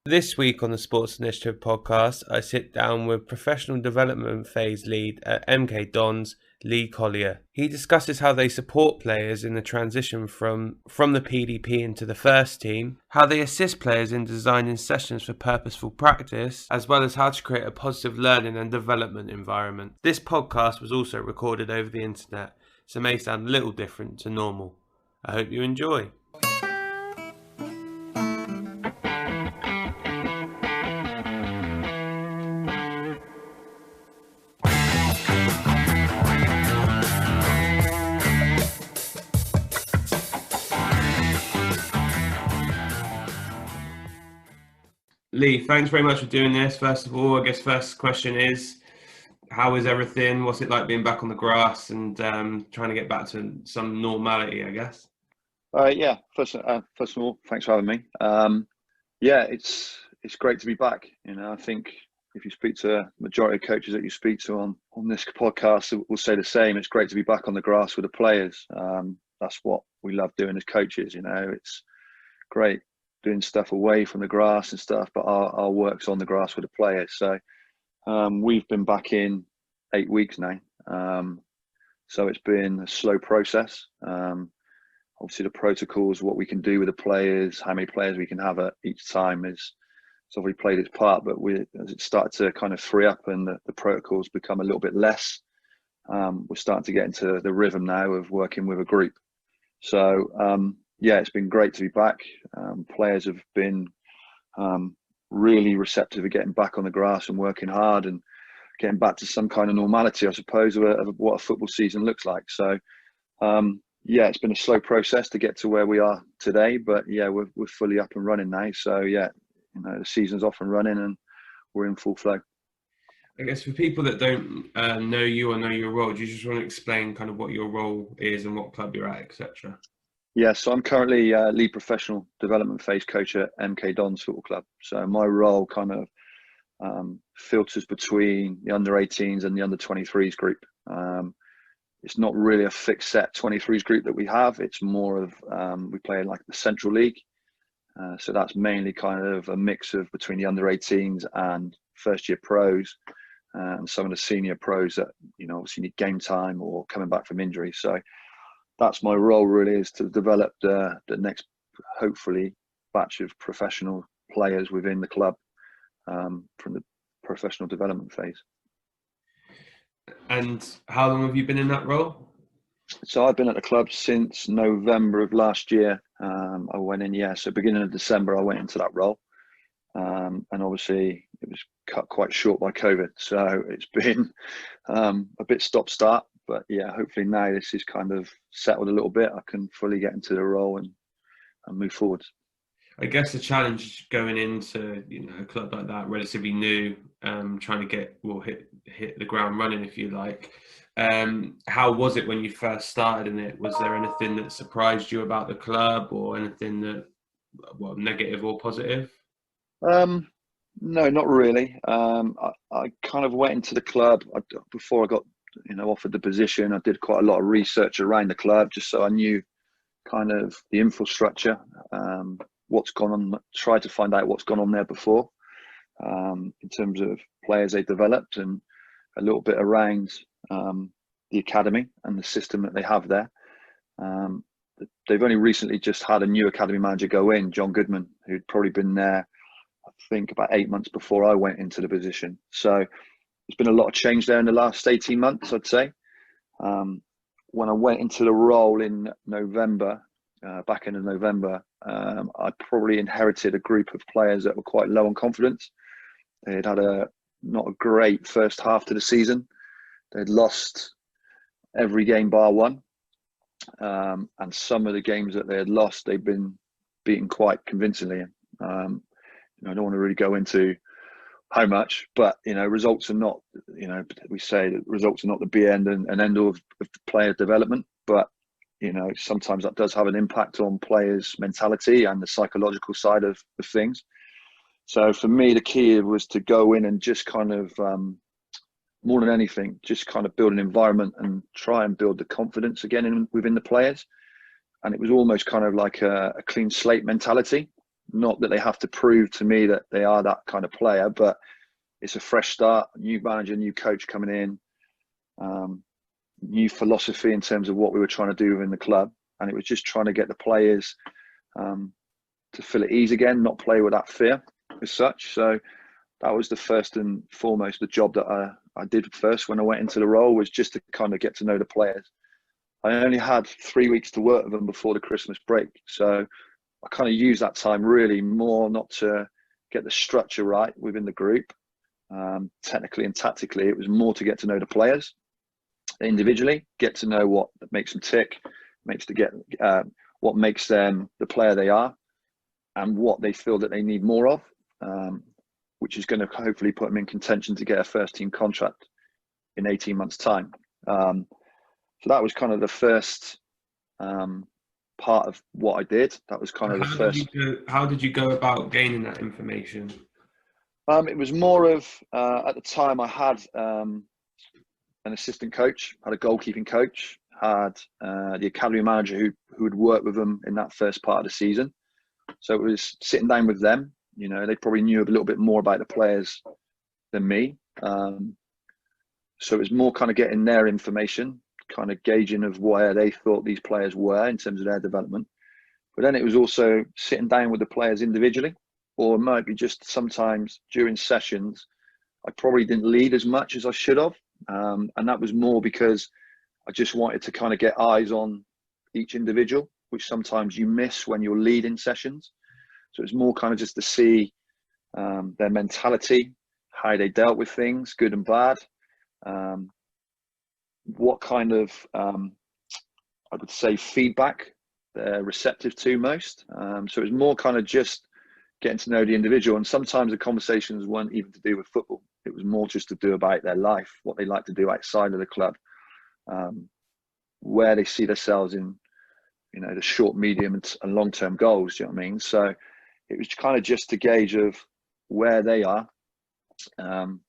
This week on the Sports Initiative podcast, I sit down with Professional Development Phase Lead at MK Dons, Lee Collier. He discusses how they support players in the transition from the PDP into the first team, how they assist players in designing sessions for purposeful practice, as well as how to create a positive learning and development environment. This podcast was also recorded over the internet, so may sound a little different to normal. I hope you enjoy. Lee, thanks very much for doing this. First of all, I guess first question is, how is everything? What's it like being back on the grass and trying to get back to some normality, I guess? Yeah. First of all, thanks for having me. Yeah, it's great to be back. I think if you speak to a majority of coaches that you speak to on this podcast, will say the same. It's great to be back on the grass with the players. That's what we love doing as coaches. It's great doing stuff away from the grass and stuff, but our work's on the grass with the players. So we've been back in 8 weeks now. So it's been a slow process. Obviously, the protocols, what we can do with the players, how many players we can have at each time it's obviously played its part. But as it started to kind of free up and the protocols become a little bit less, we're starting to get into the rhythm now of working with a group. So yeah, it's been great to be back. Players have been really receptive of getting back on the grass and working hard and getting back to some kind of normality, I suppose, of what a football season looks like. So yeah, it's been a slow process to get to where we are today, but yeah, we're fully up and running now. So yeah, the season's off and running and we're in full flow. I guess for people that don't know you or know your role, do you just want to explain kind of what your role is and what club you're at, etc.? Yeah, so I'm currently lead professional development phase coach at MK Dons Football Club. So my role kind of filters between the under 18s and the under 23s group. It's not really a fixed set 23s group that we have. It's more of we play in like the Central League. So that's mainly kind of a mix of between the under 18s and first year pros and some of the senior pros that obviously need game time or coming back from injury. So that's my role really, is to develop the next, hopefully, batch of professional players within the club from the professional development phase. And how long have you been in that role? So I've been at the club since November of last year. I went in, so beginning of December, I went into that role. And obviously it was cut quite short by COVID. So it's been a bit stop-start. But yeah, hopefully now this is kind of settled a little bit. I can fully get into the role and move forward. I guess the challenge going into a club like that, relatively new, trying to hit the ground running, if you like. How was it when you first started in it? Was there anything that surprised you about the club, or anything that, negative or positive? No, not really. I kind of went into the club before I got offered the position. I did quite a lot of research around the club just so I knew kind of the infrastructure, what's gone on, tried to find out what's gone on there before in terms of players they developed, and a little bit around the academy and the system that they have there. They've only recently just had a new academy manager go in, John Goodman, who'd probably been there, I think, about 8 months before I went into the position. So there's been a lot of change there in the last 18 months, I'd say. When I went into the role in November, back in November, I probably inherited a group of players that were quite low on confidence. They'd had not a great first half to the season. They'd lost every game bar one. And some of the games that they had lost, they'd been beaten quite convincingly. I don't want to really go into how much, but results are not, we say that results are not the be end and end all of player development, but sometimes that does have an impact on players' mentality and the psychological side of things. So for me, the key was to go in and just kind of more than anything, just kind of build an environment and try and build the confidence again within the players. And it was almost kind of like a clean slate mentality. Not that they have to prove to me that they are that kind of player, but it's a fresh start, new manager, new coach coming in, new philosophy in terms of what we were trying to do within the club. And it was just trying to get the players to feel at ease again, not play with that fear as such. So that was the first and foremost, the job that I did first when I went into the role, was just to kind of get to know the players. I only had 3 weeks to work with them before the Christmas break. So I kind of used that time really more not to get the structure right within the group, technically and tactically. It was more to get to know the players individually, get to know what makes them tick, what makes them the player they are, and what they feel that they need more of, which is going to hopefully put them in contention to get a first team contract in 18 months' time. So that was kind of the first part of what I did. That was kind of the first. How did you go about gaining that information? It was more of, at the time I had an assistant coach, had a goalkeeping coach, had the academy manager who had worked with them in that first part of the season. So it was sitting down with them. You know, they probably knew a little bit more about the players than me. So it was more kind of getting their information, kind of gauging of where they thought these players were in terms of their development. But then it was also sitting down with the players individually, or it might be just sometimes during sessions, I probably didn't lead as much as I should have. And that was more because I just wanted to kind of get eyes on each individual, which sometimes you miss when you're leading sessions. So it's more kind of just to see their mentality, how they dealt with things, good and bad, what kind of, I would say, feedback they're receptive to most. So it was more kind of just getting to know the individual. And sometimes the conversations weren't even to do with football. It was more just to do about their life, what they like to do outside of the club, where they see themselves in, you know, the short, medium and long-term goals. Do you know what I mean? So it was kind of just to gauge of where they are, and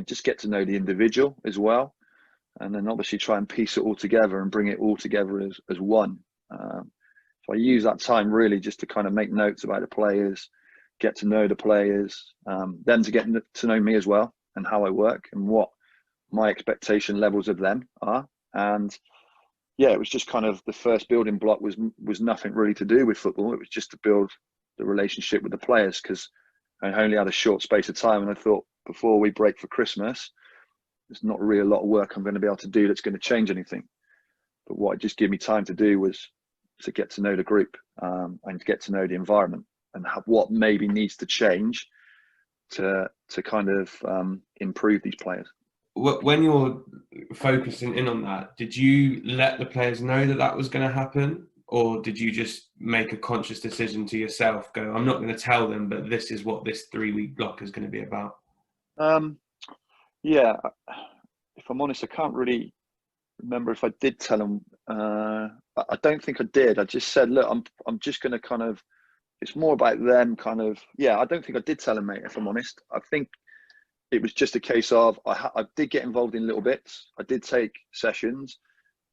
just get to know the individual as well. And then obviously try and piece it all together and bring it all together as one. So I use that time really just to kind of make notes about the players, get to know the players, them to get to know me as well and how I work and what my expectation levels of them are. And yeah, it was just kind of the first building block was nothing really to do with football. It was just to build the relationship with the players, because I only had a short space of time. And I thought, before we break for Christmas, there's not really a lot of work I'm going to be able to do that's going to change anything. But what it just gave me time to do was to get to know the group, and to get to know the environment and what maybe needs to change to kind of improve these players. When you're focusing in on that, did you let the players know that that was going to happen? Or did you just make a conscious decision to yourself, go, I'm not going to tell them, but this is what this 3-week block is going to be about? Yeah, if I'm honest, I can't really remember if I did tell them. I don't think I did. I just said, look, I'm just going to kind of, it's more about them kind of, yeah, I don't think I did tell them, mate, if I'm honest. I think it was just a case of, I did get involved in little bits. I did take sessions,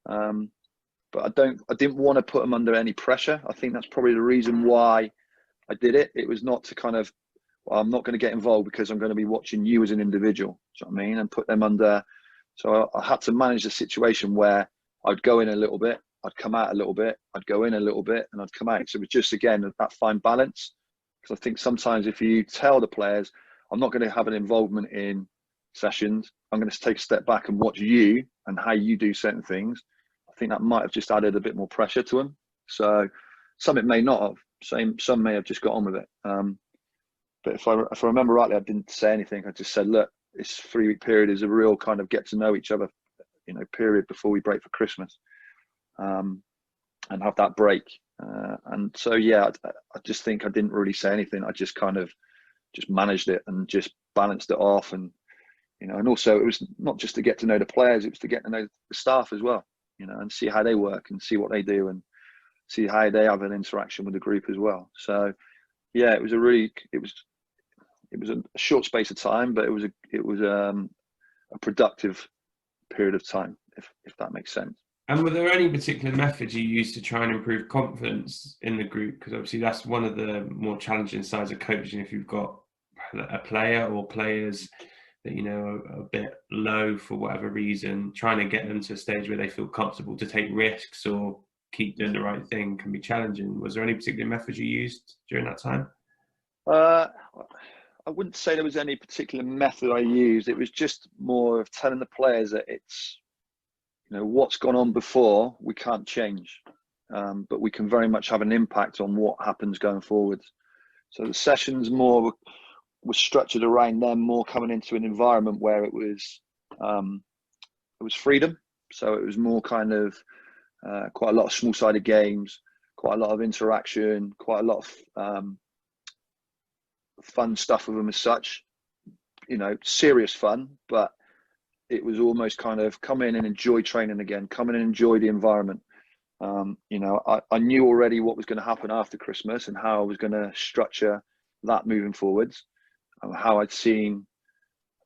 but I didn't want to put them under any pressure. I think that's probably the reason why I did it. It was not to kind of, well, I'm not going to get involved because I'm going to be watching you as an individual. Do you know what I mean? And put them under. So I had to manage the situation where I'd go in a little bit, I'd come out a little bit, I'd go in a little bit, and I'd come out. So it was just, again, that fine balance. Because I think sometimes if you tell the players, I'm not going to have an involvement in sessions, I'm going to take a step back and watch you and how you do certain things, I think that might have just added a bit more pressure to them. So some it may not have. Some may have just got on with it. But if I remember rightly, I didn't say anything. I just said, look, this 3-week period is a real kind of get to know each other, you know, period before we break for Christmas, and have that break. And so, yeah, I just think I didn't really say anything. I just kind of just managed it and just balanced it off. And, you know, and also it was not just to get to know the players, it was to get to know the staff as well, you know, and see how they work and see what they do and see how they have an interaction with the group as well. So, yeah, it was a short space of time, but it was a productive period of time, if that makes sense. And were there any particular methods you used to try and improve confidence in the group? Because obviously that's one of the more challenging sides of coaching. If you've got a player or players that are a bit low for whatever reason, trying to get them to a stage where they feel comfortable to take risks or keep doing the right thing can be challenging. Was there any particular methods you used during that time? I wouldn't say there was any particular method I used. It was just more of telling the players that it's, what's gone on before, we can't change, but we can very much have an impact on what happens going forward. So the sessions more were structured around them more coming into an environment where it was freedom. So it was more kind of quite a lot of small-sided games, quite a lot of interaction, quite a lot of fun stuff with them as such, serious fun, but it was almost kind of come in and enjoy training again, come in and enjoy the environment. I knew already what was going to happen after Christmas and how I was going to structure that moving forwards, how I'd seen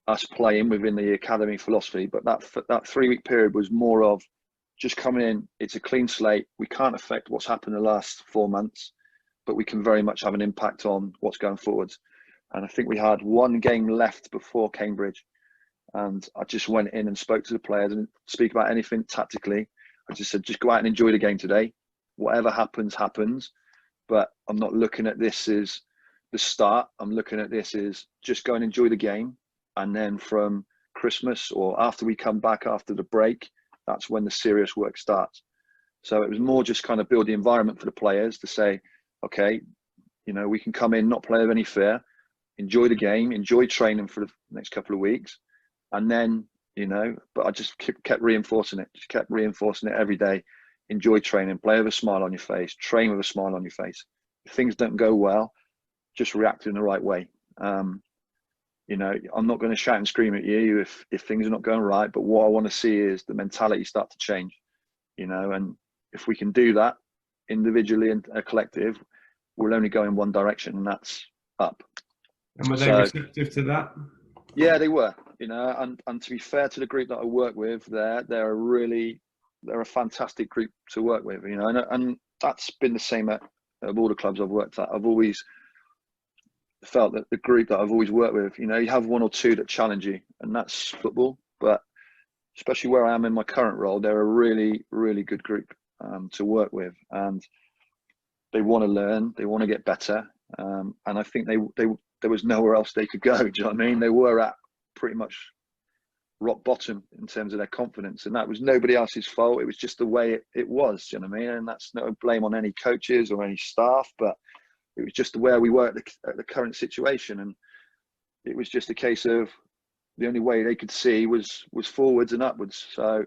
us playing within the academy philosophy. But that 3-week period was more of just coming in. It's a clean slate. We can't affect what's happened the last 4 months, but we can very much have an impact on what's going forwards. And I think we had one game left before Cambridge, and I just went in and spoke to the players and speak about anything tactically. I just said, just go out and enjoy the game today. Whatever happens, happens. But I'm not looking at this as the start. I'm looking at this as just go and enjoy the game. And then from Christmas or after we come back after the break, that's when the serious work starts. So it was more just kind of build the environment for the players to say, okay, we can come in, not play with any fear, enjoy the game, enjoy training for the next couple of weeks. And then, but I just kept reinforcing it every day. Enjoy training, play with a smile on your face, train with a smile on your face. If things don't go well, just react in the right way. I'm not going to shout and scream at you if things are not going right, but what I want to see is the mentality start to change, and if we can do that individually and a collective, we'll only go in one direction, and that's up. And were they receptive to that? Yeah, they were, and to be fair to the group that I work with, they're a fantastic group to work with, and that's been the same at all the clubs I've worked at. I've always felt that the group that I've always worked with, you have one or two that challenge you, and that's football. But especially where I am in my current role, they're a really, really good group to work with, and they want to learn, they want to get better, and I think there was nowhere else they could go. Do you know what I mean? They were at pretty much rock bottom in terms of their confidence, and that was nobody else's fault. It was just the way it was. Do you know what I mean? And that's no blame on any coaches or any staff, but it was just where we were at the current situation, and it was just a case of the only way they could see was forwards and upwards. So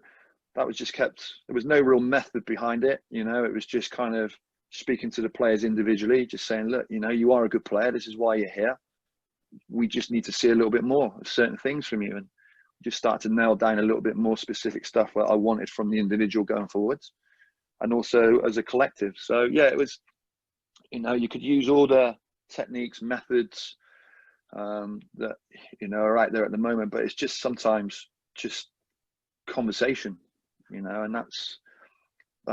that was just kept. There was no real method behind it. It was just kind of speaking to the players individually, just saying, look, you are a good player. This is why you're here. We just need to see a little bit more of certain things from you, and just start to nail down a little bit more specific stuff that I wanted from the individual going forwards, and also as a collective. So yeah, it was, you could use all the techniques, methods that are out there at the moment, but it's just sometimes just conversation, and that's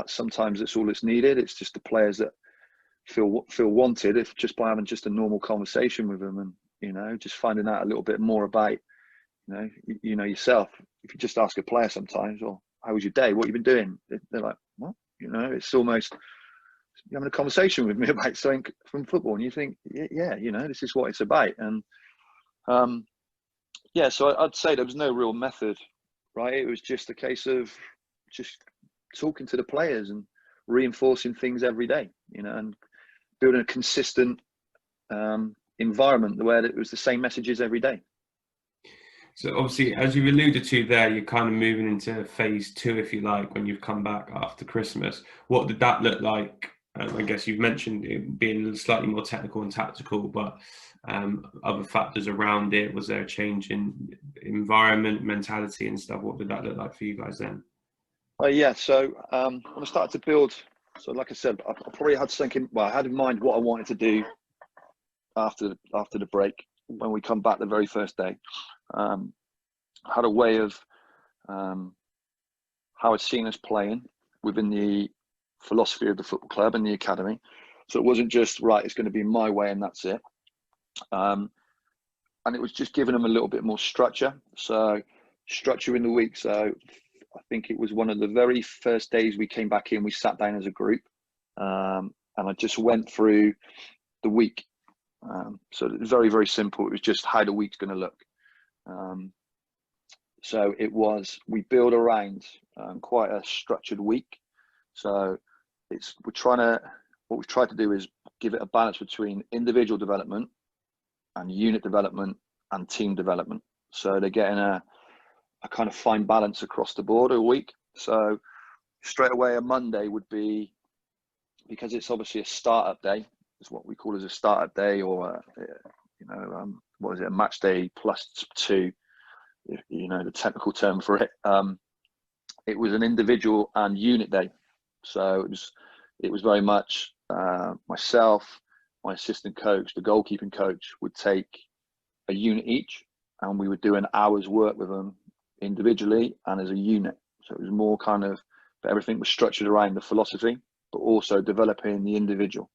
sometimes it's all that's needed. It's just the players that feel wanted, if just by having just a normal conversation with them, and just finding out a little bit more about yourself. If you just ask a player sometimes, or how was your day, what you've been doing, they're like, what? It's almost you're having a conversation with me about something from football, and you think, yeah, this is what it's about. And so I'd say there was no real method, right? It was just a case of just talking to the players and reinforcing things every day, and building a consistent environment where it was the same messages every day. So obviously, as you alluded to there, you're kind of moving into phase 2, if you like, when you've come back after Christmas. What did that look like? I guess you've mentioned it being slightly more technical and tactical, but other factors around it. Was there a change in environment, mentality and stuff? What did that look like for you guys then? So when I started to build, so like I said, I probably had something, I had in mind what I wanted to do after the break when we come back the very first day. Had a way of how I'd seen us playing, within the philosophy of the football club and the academy. So it wasn't just, right, it's going to be my way and that's it. And it was just giving them a little bit more structure. So structure in the week. So I think it was one of the very first days we came back in, we sat down as a group, and I just went through the week. So it was very, very simple. It was just how the week's going to look. So we build around quite a structured week. So what we've tried to do is give it a balance between individual development and unit development and team development. So they're getting a kind of fine balance across the board a week. So straight away, a Monday would be, because it's obviously a startup day, is what we call as a startup day, or what is it, a match day +2, the technical term for it. It was an individual and unit day. So it was very much myself, my assistant coach, the goalkeeping coach would take a unit each, and we would do an hour's work with them individually and as a unit. So it was more kind of, but everything was structured around the philosophy, but also developing the individual.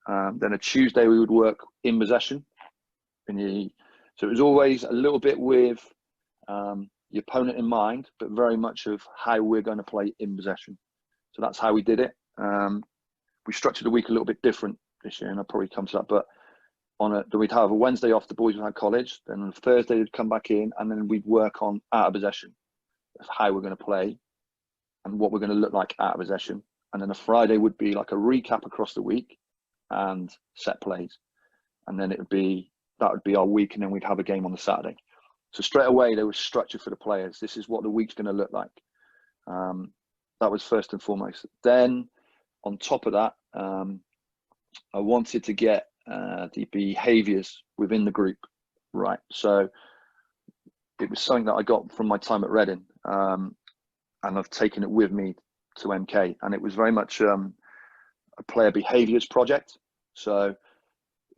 Then a Tuesday we would work in possession. So it was always a little bit with the opponent in mind, but very much of how we're going to play in possession. So that's how we did it. We structured the week a little bit different this year, and I'll probably come to that. But we'd have a Wednesday off, the boys would have college. Then on Thursday they'd come back in, and then we'd work on out of possession, of how we're going to play and what we're going to look like out of possession. And then a Friday would be like a recap across the week and set plays. And then that would be our week, and then we'd have a game on the Saturday. So straight away there was structure for the players. This is what the week's going to look like. That was first and foremost. Then on top of that, I wanted to get the behaviours within the group right. So it was something that I got from my time at Reading, and I've taken it with me to MK. And it was very much a player behaviours project. So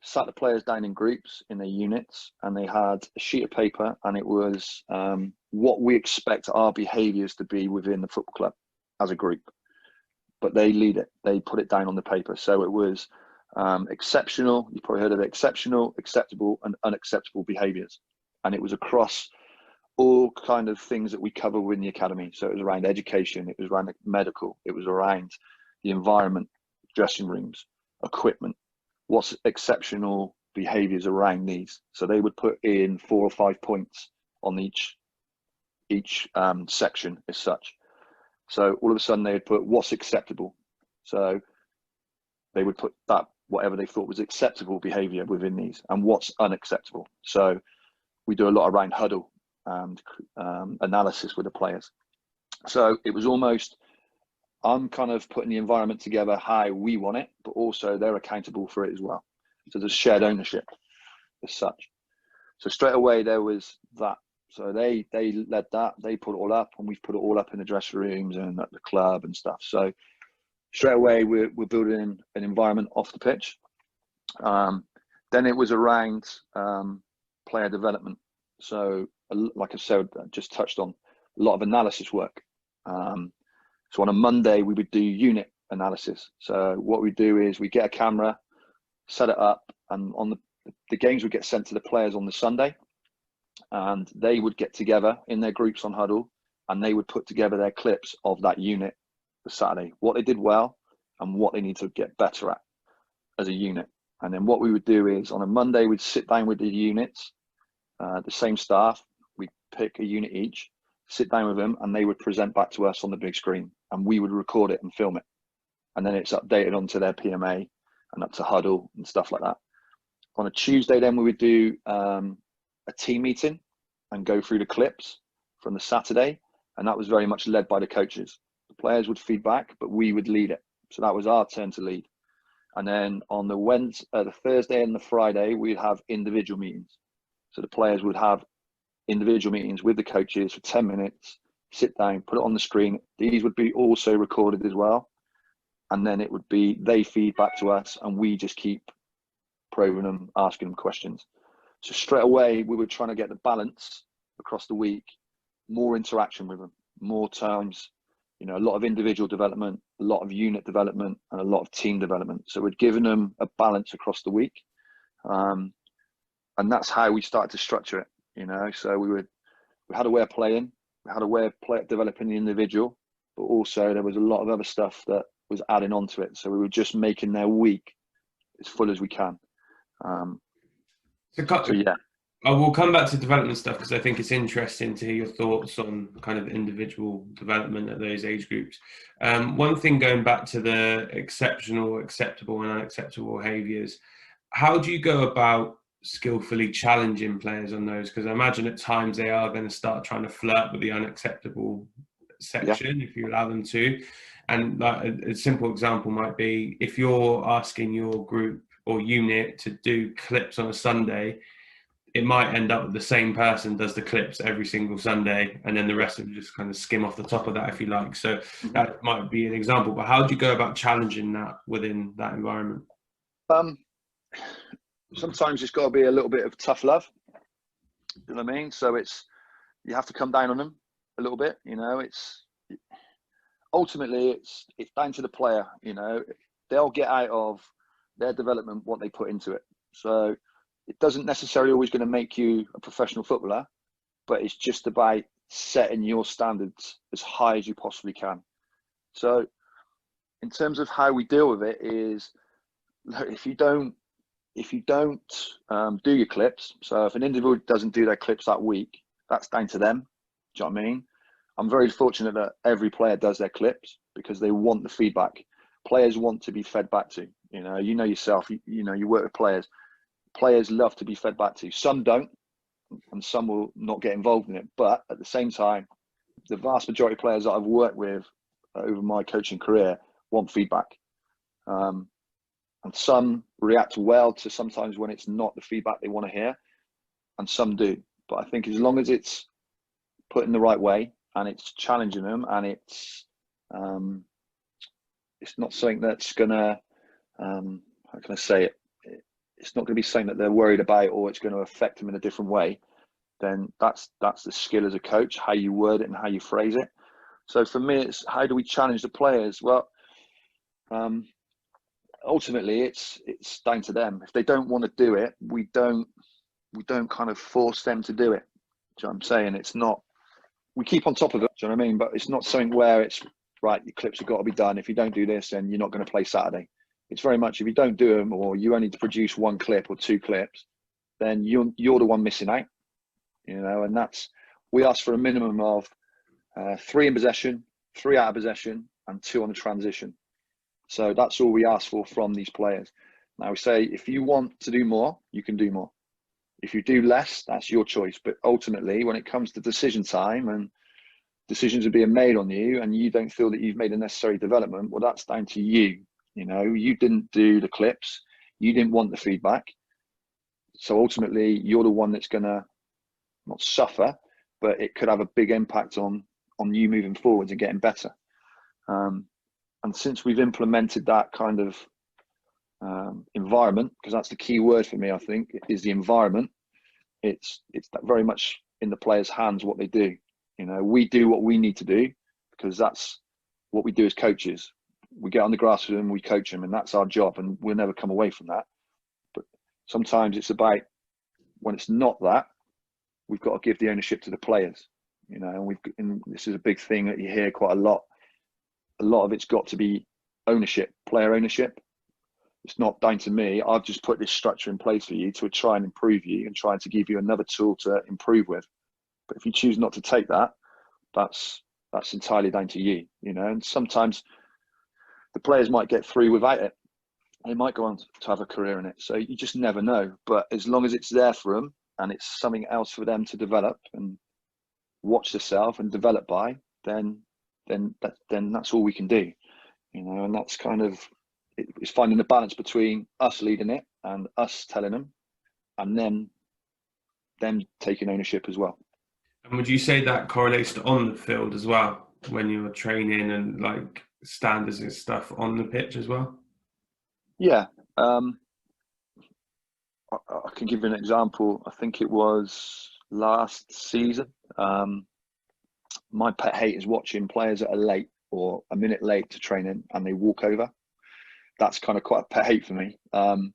sat the players down in groups in their units, and they had a sheet of paper, and it was what we expect our behaviours to be within the football club as a group. But they lead it. They put it down on the paper. So it was exceptional. You've probably heard of it: exceptional, acceptable, and unacceptable behaviours. And it was across all kind of things that we cover within the academy. So it was around education, it was around the medical, it was around the environment, dressing rooms, equipment. What's exceptional behaviours around these? So they would put in 4 or 5 points on each section as such. So all of a sudden they would put what's acceptable. So they would put that, whatever they thought was acceptable behaviour within these, and what's unacceptable. So we do a lot around huddle and analysis with the players. So it was almost, I'm kind of putting the environment together how we want it, but also they're accountable for it as well. So there's shared ownership as such. So straight away there was that. So they led that, they put it all up, and we've put it all up in the dressing rooms and at the club and stuff. So straight away we're building an environment off the pitch. Then it was around player development. So like I said, I just touched on a lot of analysis work. So on a Monday we would do unit analysis. So what we do is we get a camera, set it up, and on the games would get sent to the players on the Sunday, and they would get together in their groups on huddle, and they would put together their clips of that unit for Saturday, what they did well and what they need to get better at as a unit. And then what we would do is on a Monday we'd sit down with the units, the same staff, we'd pick a unit each, sit down with them, and they would present back to us on the big screen, and we would record it and film it. And then it's updated onto their PMA and up to huddle and stuff like that. On a Tuesday then we would do a team meeting and go through the clips from the Saturday, and that was very much led by the coaches. The players would feed back, but we would lead it. So that was our turn to lead. And then on the Thursday and the Friday, we'd have individual meetings. So the players would have individual meetings with the coaches for 10 minutes, sit down, put it on the screen. These would be also recorded as well. And then it would be, they feed back to us, and we just keep probing them, asking them questions. So straight away, we were trying to get the balance across the week, more interaction with them, more times, You know, a lot of individual development, a lot of unit development, and a lot of team development. So we'd given them a balance across the week, and that's how we started to structure it. You know, so we had a way of playing, we had a way of developing the individual, but also there was a lot of other stuff that was adding on to it. So we were just making their week as full as we can. So yeah. We'll come back to development stuff because I think it's interesting to hear your thoughts on kind of individual development at those age groups. One thing, going back to the exceptional, acceptable and unacceptable behaviours, how do you go about skillfully challenging players on those? Because I imagine at times they are going to start trying to flirt with the unacceptable section if you allow them to. And like a simple example might be if you're asking your group or unit to do clips on a Sunday, it might end up with the same person does the clips every single Sunday, and then the rest of them just kind of skim off the top of that, if you like. So that might be an example. But how do you go about challenging that within that environment? Sometimes it's got to be a little bit of tough love. You know what I mean? So you have to come down on them a little bit. You know, ultimately it's down to the player. You know, they'll get out of their development what they put into it. So it doesn't necessarily always going to make you a professional footballer, but it's just about setting your standards as high as you possibly can. So in terms of how we deal with it is, if you don't do your clips, so if an individual doesn't do their clips that week, that's down to them. Do you know what I mean? I'm very fortunate that every player does their clips because they want the feedback. Players want to be fed back to. You know yourself. You know, you work with players. Players love to be fed back to. Some don't, and some will not get involved in it. But at the same time, the vast majority of players that I've worked with over my coaching career want feedback. And some react well to sometimes when it's not the feedback they want to hear, and some do. But I think as long as it's put in the right way and it's challenging them and it's not something that's gonna how can I say it? It's not going to be something that they're worried about or it's going to affect them in a different way, then that's the skill as a coach, how you word it and how you phrase it. So for me, it's how do we challenge the players? Well, ultimately it's down to them. If they don't want to do it, we don't kind of force them to do it. Do you know what I'm saying? It's not, we keep on top of it, do you know what I mean? But it's not something where it's, right, your clips have got to be done. If you don't do this, then you're not going to play Saturday. It's very much, if you don't do them or you only produce one clip or two clips, then you're the one missing out, you know. And we ask for a minimum of 3 in possession, 3 out of possession, and 2 on the transition. So that's all we ask for from these players. Now we say, if you want to do more, you can do more. If you do less, that's your choice. But ultimately, when it comes to decision time and decisions are being made on you and you don't feel that you've made a necessary development, well, that's down to you. You know, you didn't do the clips, you didn't want the feedback. So ultimately, you're the one that's going to not suffer, but it could have a big impact on you moving forwards and getting better. And since we've implemented that kind of environment, because that's the key word for me, I think, is the environment. It's very much in the players' hands what they do. You know, we do what we need to do because that's what we do as coaches. We get on the grass with them, we coach them, and that's our job, and we'll never come away from that. But sometimes it's about, when it's not that, we've got to give the ownership to the players. You know, and this is a big thing that you hear quite a lot. A lot of it's got to be ownership, player ownership. It's not down to me. I've just put this structure in place for you to try and improve you and trying to give you another tool to improve with. But if you choose not to take that, that's entirely down to you. You know, and sometimes the players might get through without it. They might go on to have a career in it. So you just never know. But as long as it's there for them and it's something else for them to develop and watch themselves and develop by, then that's all we can do. You know, and that's kind of, it's finding the balance between us leading it and us telling them, and then them taking ownership as well. And would you say that correlates to on the field as well, when you're training and like standards and stuff on the pitch as well? Yeah. I can give you an example. I think it was last season. My pet hate is watching players that are late or a minute late to training and they walk over. That's kind of quite a pet hate for me. And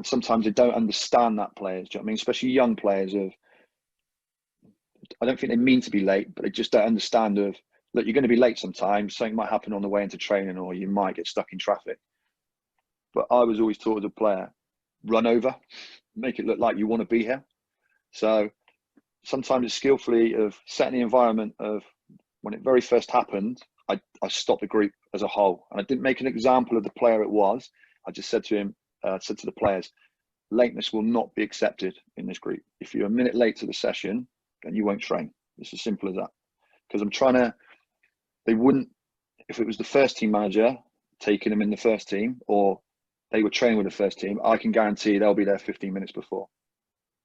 sometimes they don't understand that, players. Do you know what I mean? Especially young players I don't think they mean to be late, but they just don't understand look, you're going to be late sometimes. Something might happen on the way into training, or you might get stuck in traffic. But I was always taught as a player, run over, make it look like you want to be here. So sometimes it's skillfully of setting the environment of when it very first happened, I stopped the group as a whole. And I didn't make an example of the player it was. I just said to him, said to the players, lateness will not be accepted in this group. If you're a minute late to the session, then you won't train. It's as simple as that. Because they wouldn't, if it was the first team manager taking them in the first team, or they were training with the first team, I can guarantee they'll be there 15 minutes before.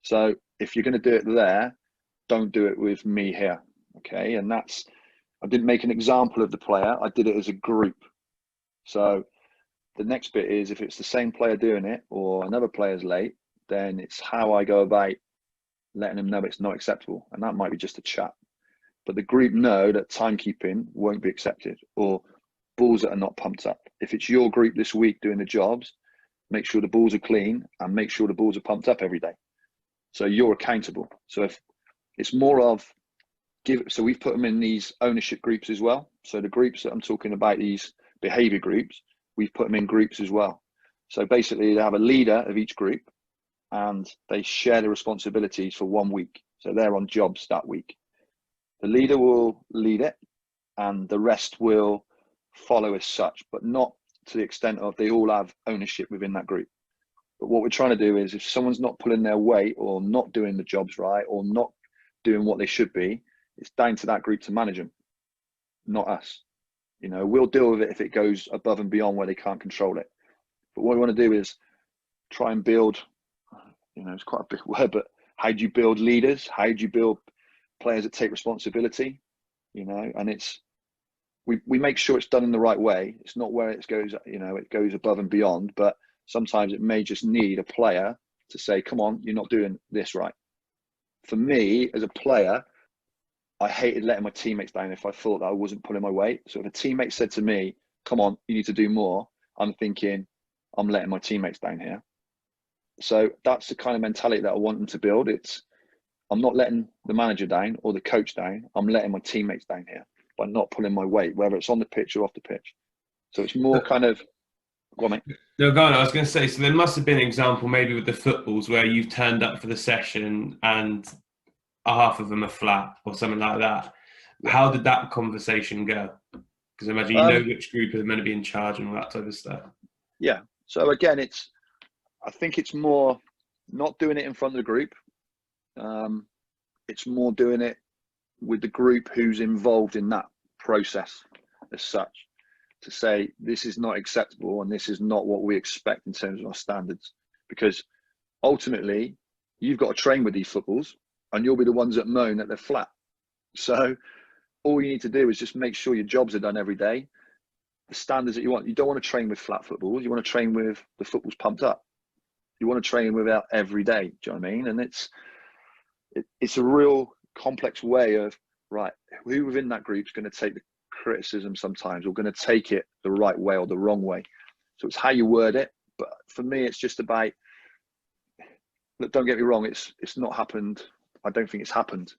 So if you're going to do it there, don't do it with me here. Okay. And I didn't make an example of the player. I did it as a group. So the next bit is, if it's the same player doing it or another player's late, then it's how I go about letting them know it's not acceptable. And that might be just a chat. But the group know that timekeeping won't be accepted, or balls that are not pumped up. If it's your group this week doing the jobs, make sure the balls are clean and make sure the balls are pumped up every day. So you're accountable. So if it's more of so we've put them in these ownership groups as well. So the groups that I'm talking about, these behavior groups, we've put them in groups as well. So basically they have a leader of each group and they share the responsibilities for 1 week. So they're on jobs that week. The leader will lead it and the rest will follow as such, but not to the extent of they all have ownership within that group. But what we're trying to do is, if someone's not pulling their weight or not doing the jobs right or not doing what they should be, it's down to that group to manage them, not us. We'll deal with it if it goes above and beyond where they can't control it. But what we want to do is try and build, it's quite a big word, but how do you build leaders? How do you build players that take responsibility? And we make sure it's done in the right way. It's not where it goes, it goes above and beyond, but sometimes it may just need a player to say, come on, you're not doing this right. For me, as a player, I hated letting my teammates down if I thought that I wasn't pulling my weight. So if a teammate said to me, come on, you need to do more, I'm thinking, I'm letting my teammates down here. So that's the kind of mentality that I want them to build. I'm not letting the manager down or the coach down. I'm letting my teammates down here by not pulling my weight, whether it's on the pitch or off the pitch. So it's more kind of, go on, mate. No, go on. I was going to say, so there must have been an example maybe with the footballs where you've turned up for the session and half of them are flat or something like that. Yeah. How did that conversation go? Because I imagine you know which group are meant to be in charge and all that type of stuff. Yeah. So again, I think it's more not doing it in front of the group. It's more doing it with the group who's involved in that process as such, to say this is not acceptable and this is not what we expect in terms of our standards. Because ultimately, you've got to train with these footballs and you'll be the ones that moan that they're flat. So all you need to do is just make sure your jobs are done every day. The standards that you want. You don't want to train with flat footballs. You want to train with the footballs pumped up. You want to train without every day. Do you know what I mean? And it's a real complex way of, right, who within that group is going to take the criticism sometimes, or going to take it the right way or the wrong way. So it's how you word it. But for me, it's just about, look, don't get me wrong, it's not happened. I don't think it's happened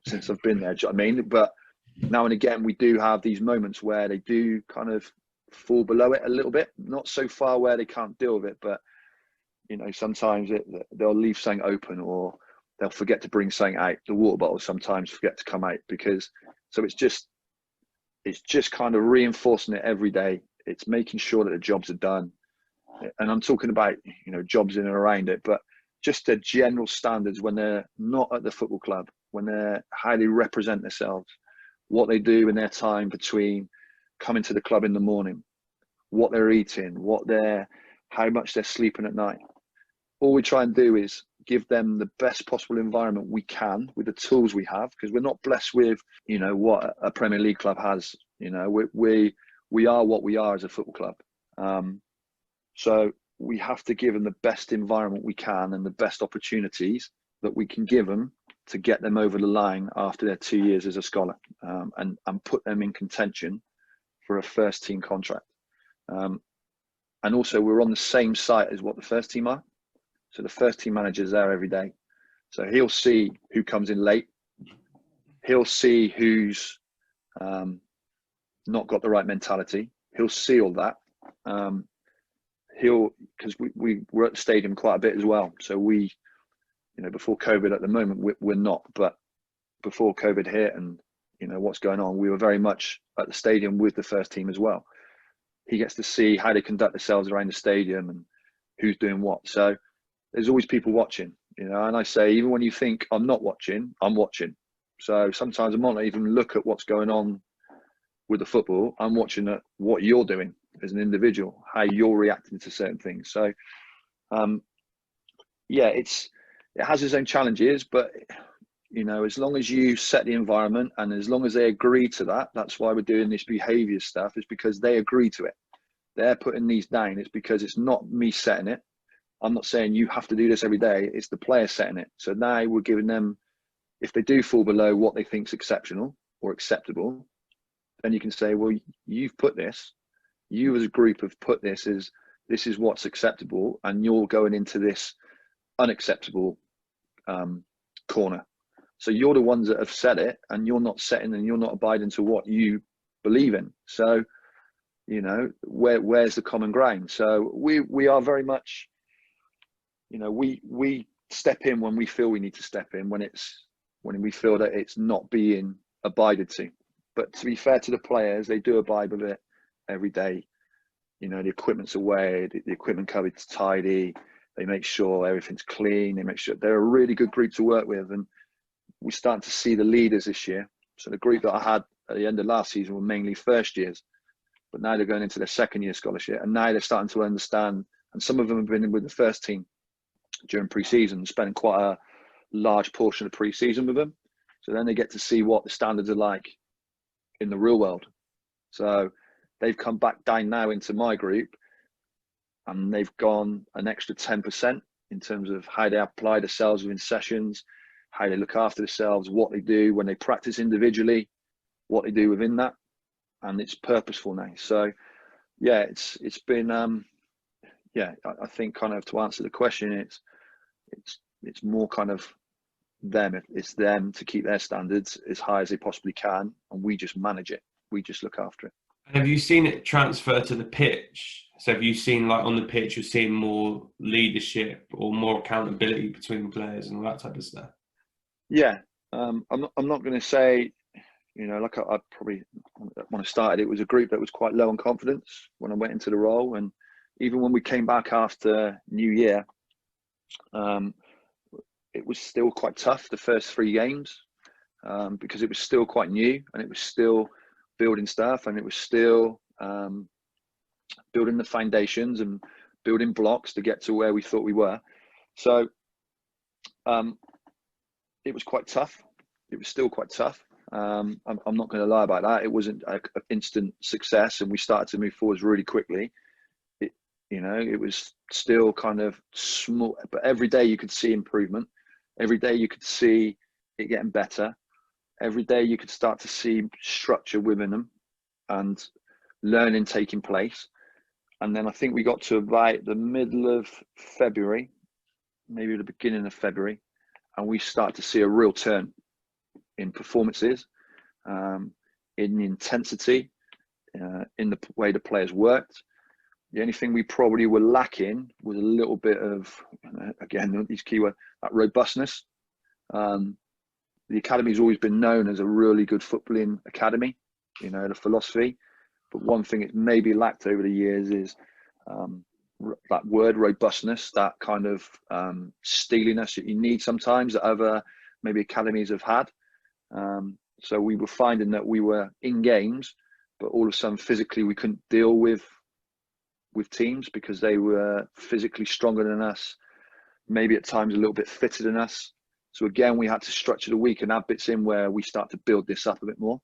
since I've been there. Do you know what I mean? But now and again, we do have these moments where they do kind of fall below it a little bit, not so far where they can't deal with it, but sometimes they'll leave something open, or they'll forget to bring something out. The water bottles sometimes forget to come out, so it's just kind of reinforcing it every day. It's making sure that the jobs are done. And I'm talking about, jobs in and around it, but just the general standards when they're not at the football club, how they represent themselves, what they do in their time between coming to the club in the morning, what they're eating, how much they're sleeping at night. All we try and do is give them the best possible environment we can with the tools we have, because we're not blessed with, what a Premier League club has. We are what we are as a football club. So we have to give them the best environment we can and the best opportunities that we can give them to get them over the line after their 2 years as a scholar. and put them in contention for a first team contract. And also we're on the same site as what the first team are. So the first team manager's there every day. So he'll see who comes in late. He'll see who's not got the right mentality. He'll see all that. Because we were at the stadium quite a bit as well. So we, before COVID at the moment, we're not, but before COVID hit and, what's going on, we were very much at the stadium with the first team as well. He gets to see how they conduct themselves around the stadium and who's doing what. So there's always people watching, and I say, even when you think I'm not watching, I'm watching. So sometimes I might not even look at what's going on with the football. I'm watching at what you're doing as an individual, how you're reacting to certain things. So, it has its own challenges, but as long as you set the environment and as long as they agree to that, that's why we're doing this behaviour stuff, is because they agree to it. They're putting these down. It's because it's not me setting it. I'm not saying you have to do this every day. It's the player setting it. So now we're giving them, if they do fall below what they think is exceptional or acceptable, then you can say, well, you've put this, you as a group have put this as, this is what's acceptable, and you're going into this unacceptable corner. So you're the ones that have said it, and you're not setting and you're not abiding to what you believe in. So, where's the common ground? So we are very much, we step in when we feel we need to step in, when we feel that it's not being abided to. But to be fair to the players, they do abide with it every day. The equipment's away, the equipment cupboard's tidy. They make sure everything's clean. They make sure they're a really good group to work with. And we're starting to see the leaders this year. So the group that I had at the end of last season were mainly first years, but now they're going into their second year scholarship, and now they're starting to understand. And some of them have been with the first team during pre-season, spending quite a large portion of pre-season with them. So then they get to see what the standards are like in the real world. So they've come back down now into my group, and they've gone an extra 10% in terms of how they apply themselves within sessions, how they look after themselves, what they do when they practice individually, what they do within that, and it's purposeful now. So it's been I think, kind of, to answer the question, it's more kind of them. It's them to keep their standards as high as they possibly can, and we just manage it. We just look after it. Have you seen it transfer to the pitch? So have you seen, like, on the pitch, you're seeing more leadership or more accountability between players and all that type of stuff? Yeah, I'm not going to say, like I probably, when I started, it was a group that was quite low on confidence when I went into the role, and even when we came back after New Year, it was still quite tough the first 3 games, because it was still quite new, and it was still building stuff, and it was still building the foundations and building blocks to get to where we thought we were. So it was quite tough. It was still quite tough. I'm not going to lie about that. It wasn't an instant success, and we started to move forwards really quickly. It was still kind of small, but every day you could see improvement. Every day you could see it getting better. Every day you could start to see structure within them and learning taking place. And then I think we got to about the middle of February, maybe the beginning of February, and we start to see a real turn in performances, in the intensity, in the way the players worked. The only thing we probably were lacking was a little bit of, again, these keywords, that robustness. The academy's always been known as a really good footballing academy, the philosophy. But one thing it's maybe lacked over the years is that word robustness, that kind of steeliness that you need sometimes that other maybe academies have had. So we were finding that we were in games, but all of a sudden physically we couldn't deal with teams because they were physically stronger than us, maybe at times a little bit fitter than us. So again, we had to structure the week and add bits in where we start to build this up a bit more.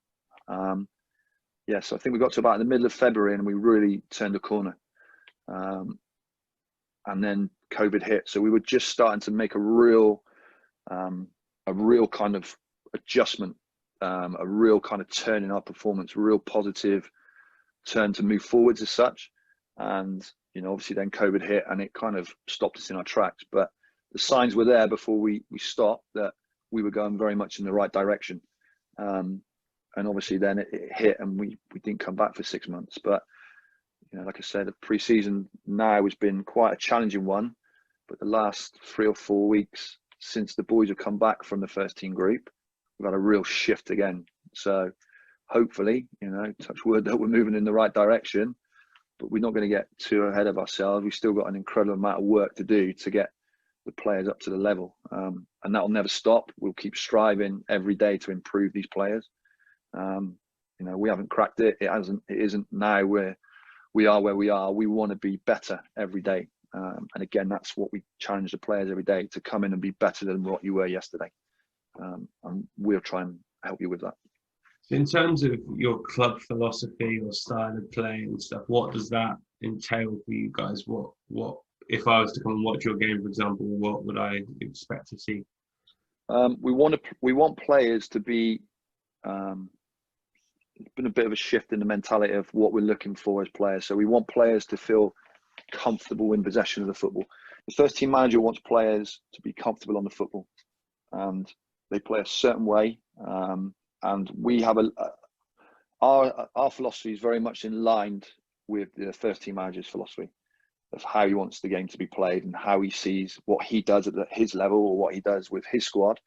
So I think we got to about the middle of February and we really turned a corner. And then COVID hit. So we were just starting to make a real kind of adjustment a real kind of turn in our performance, real positive turn to move forwards as such. And, obviously then COVID hit and it kind of stopped us in our tracks. But the signs were there before we stopped that we were going very much in the right direction. And obviously then it hit and we didn't come back for 6 months. But, like I said, the pre-season now has been quite a challenging one. But the last 3 or 4 weeks since the boys have come back from the first team group, we've had a real shift again. So hopefully, touch wood, that we're moving in the right direction, but we're not going to get too ahead of ourselves. We've still got an incredible amount of work to do to get the players up to the level. And that'll never stop. We'll keep striving every day to improve these players. We haven't cracked it. It isn't now where we are. We want to be better every day. And again, that's what we challenge the players every day, to come in and be better than what you were yesterday. And we'll try and help you with that. So in terms of your club philosophy or style of play and stuff, what does that entail for you guys? What if I was to come and watch your game, for example, what would I expect to see? We want players to be. It's been a bit of a shift in the mentality of what we're looking for as players. So we want players to feel comfortable in possession of the football. The first team manager wants players to be comfortable on the football, and they play a certain way. And we have our philosophy is very much in line with the first team manager's philosophy of how he wants the game to be played and how he sees what he does at his level or what he does with his squad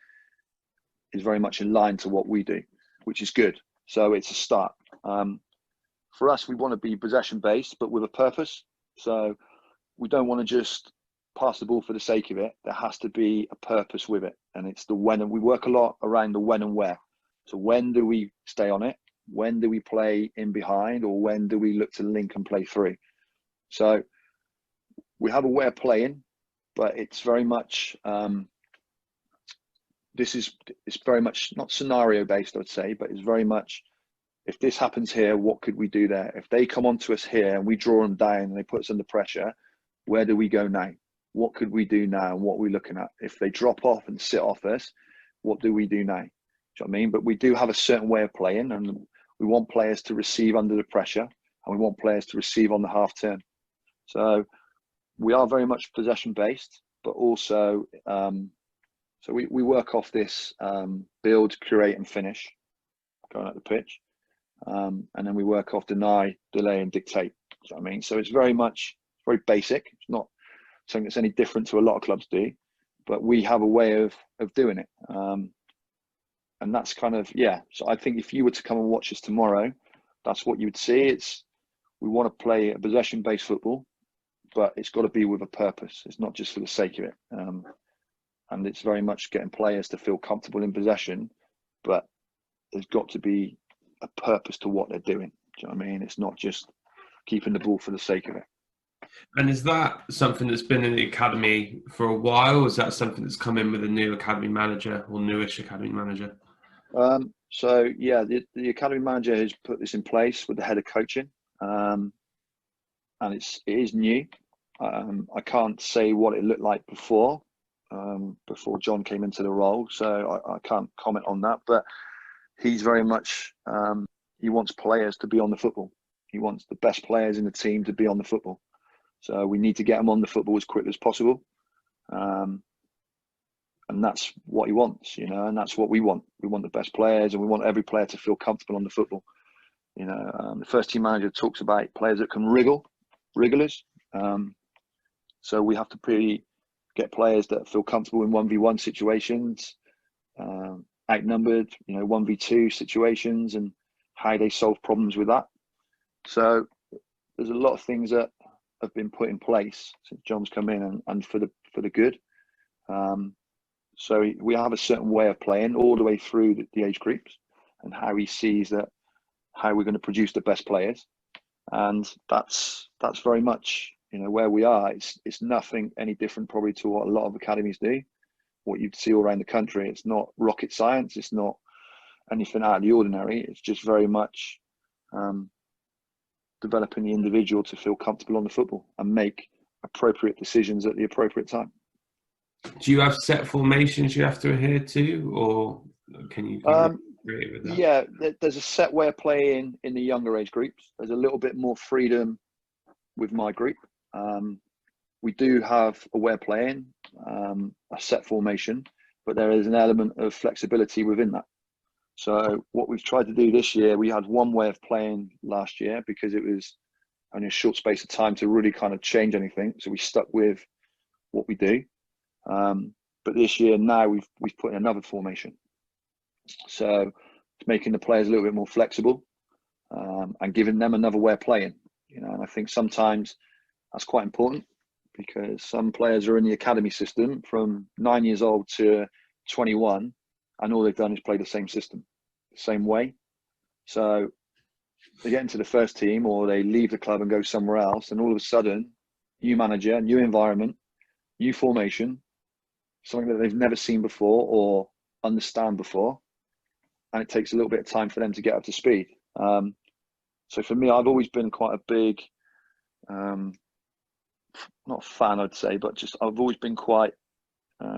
is very much in line to what we do, which is good. So it's a start. For us, we want to be possession based, but with a purpose. So we don't want to just pass the ball for the sake of it. There has to be a purpose with it. And it's the when, and we work a lot around the when and where. So when do we stay on it? When do we play in behind, or when do we look to link and play through? So we have a way of playing, but it's very much, it's very much not scenario based, I would say, but it's very much, if this happens here, what could we do there? If they come onto us here and we draw them down and they put us under pressure, where do we go now? What could we do now? And what are we looking at? If they drop off and sit off us, what do we do now? Do you know what I mean? But we do have a certain way of playing, and we want players to receive under the pressure, and we want players to receive on the half turn. So we are very much possession based, but also so we work off this build, curate, and finish going at the pitch, and then we work off deny, delay, and dictate. Do you know what I mean? So it's very basic. It's not something that's any different to a lot of clubs do, but we have a way of doing it. And that's kind of, so I think if you were to come and watch us tomorrow, that's what you would see. We want to play a possession-based football, but it's got to be with a purpose. It's not just for the sake of it. And it's very much getting players to feel comfortable in possession, but there's got to be a purpose to what they're doing. Do you know what I mean? It's not just keeping the ball for the sake of it. And is that something that's been in the academy for a while? Or is that something that's come in with a new academy manager or newish academy manager? The academy manager has put this in place with the head of coaching, and it is new. I can't say what it looked like before John came into the role, so I can't comment on that. But he's very much he wants players to be on the football. He wants the best players in the team to be on the football. So we need to get them on the football as quick as possible. And that's what he wants, and that's what we want. We want the best players, and we want every player to feel comfortable on the football. The first team manager talks about players that can wrigglers. So we have to get players that feel comfortable in 1v1 situations, outnumbered, 1v2 situations, and how they solve problems with that. So there's a lot of things that have been put in place since John's come in, and for the good. So we have a certain way of playing all the way through the age groups, and how he sees how we're going to produce the best players. And that's very much, where we are. It's nothing any different probably to what a lot of academies do, what you'd see all around the country. It's not rocket science. It's not anything out of the ordinary. It's just very much developing the individual to feel comfortable on the football and make appropriate decisions at the appropriate time. Do you have set formations you have to adhere to, or can you? agree with that. Yeah, there's a set way of playing in the younger age groups. There's a little bit more freedom with my group. We do have a way of playing, a set formation, but there is an element of flexibility within that. So what we've tried to do this year, we had one way of playing last year because it was only a short space of time to really kind of change anything. So we stuck with what we do. But this year now we've put in another formation. So it's making the players a little bit more flexible, and giving them another way of playing. And I think sometimes that's quite important because some players are in the academy system from 9 years old to 21, and all they've done is play the same system, the same way. So they get into the first team or they leave the club and go somewhere else, and all of a sudden, new manager, new environment, new formation, something that they've never seen before or understand before, and it takes a little bit of time for them to get up to speed. So for me, I've always been quite a big, not fan, I'd say, but just I've always been quite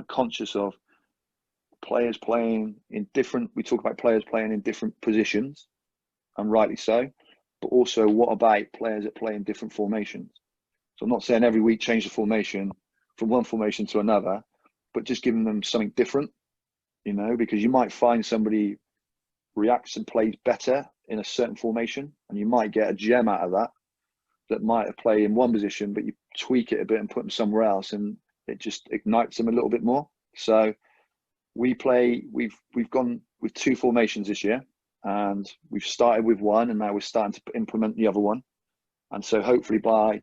conscious of players playing in different, we talk about players playing in different positions, and rightly so, but also what about players that play in different formations? So I'm not saying every week change the formation from one formation to another, but just giving them something different, because you might find somebody reacts and plays better in a certain formation, and you might get a gem out of that might play in one position, but you tweak it a bit and put them somewhere else, and it just ignites them a little bit more. So we've gone with two formations this year, and we've started with one, and now we're starting to implement the other one. And so hopefully by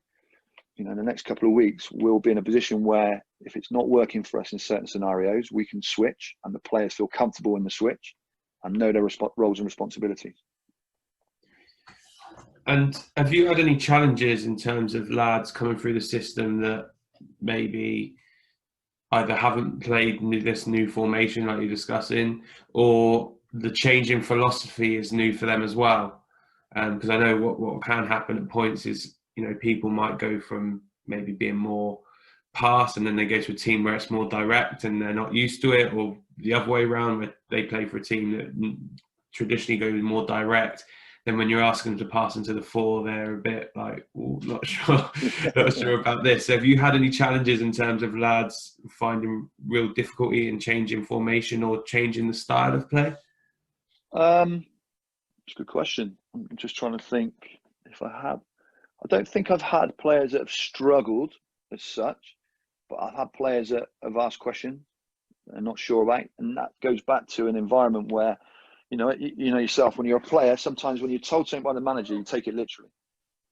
the next couple of weeks, we'll be in a position where if it's not working for us in certain scenarios, we can switch, and the players feel comfortable in the switch and know their roles and responsibilities. And have you had any challenges in terms of lads coming through the system that maybe either haven't played this new formation like you're discussing, or the change in philosophy is new for them as well? Because I know what can happen at points is, people might go from maybe being more pass, and then they go to a team where it's more direct and they're not used to it, or the other way around, where they play for a team that traditionally goes more direct. Then when you're asking them to pass into the four, they're a bit like, not sure about this. So have you had any challenges in terms of lads finding real difficulty in changing formation or changing the style of play? It's a good question. I'm just trying to think if I have. I don't think I've had players that have struggled as such, but I've had players that have asked questions and not sure about, and that goes back to an environment where, yourself, when you're a player, sometimes when you're told something by the manager, you take it literally,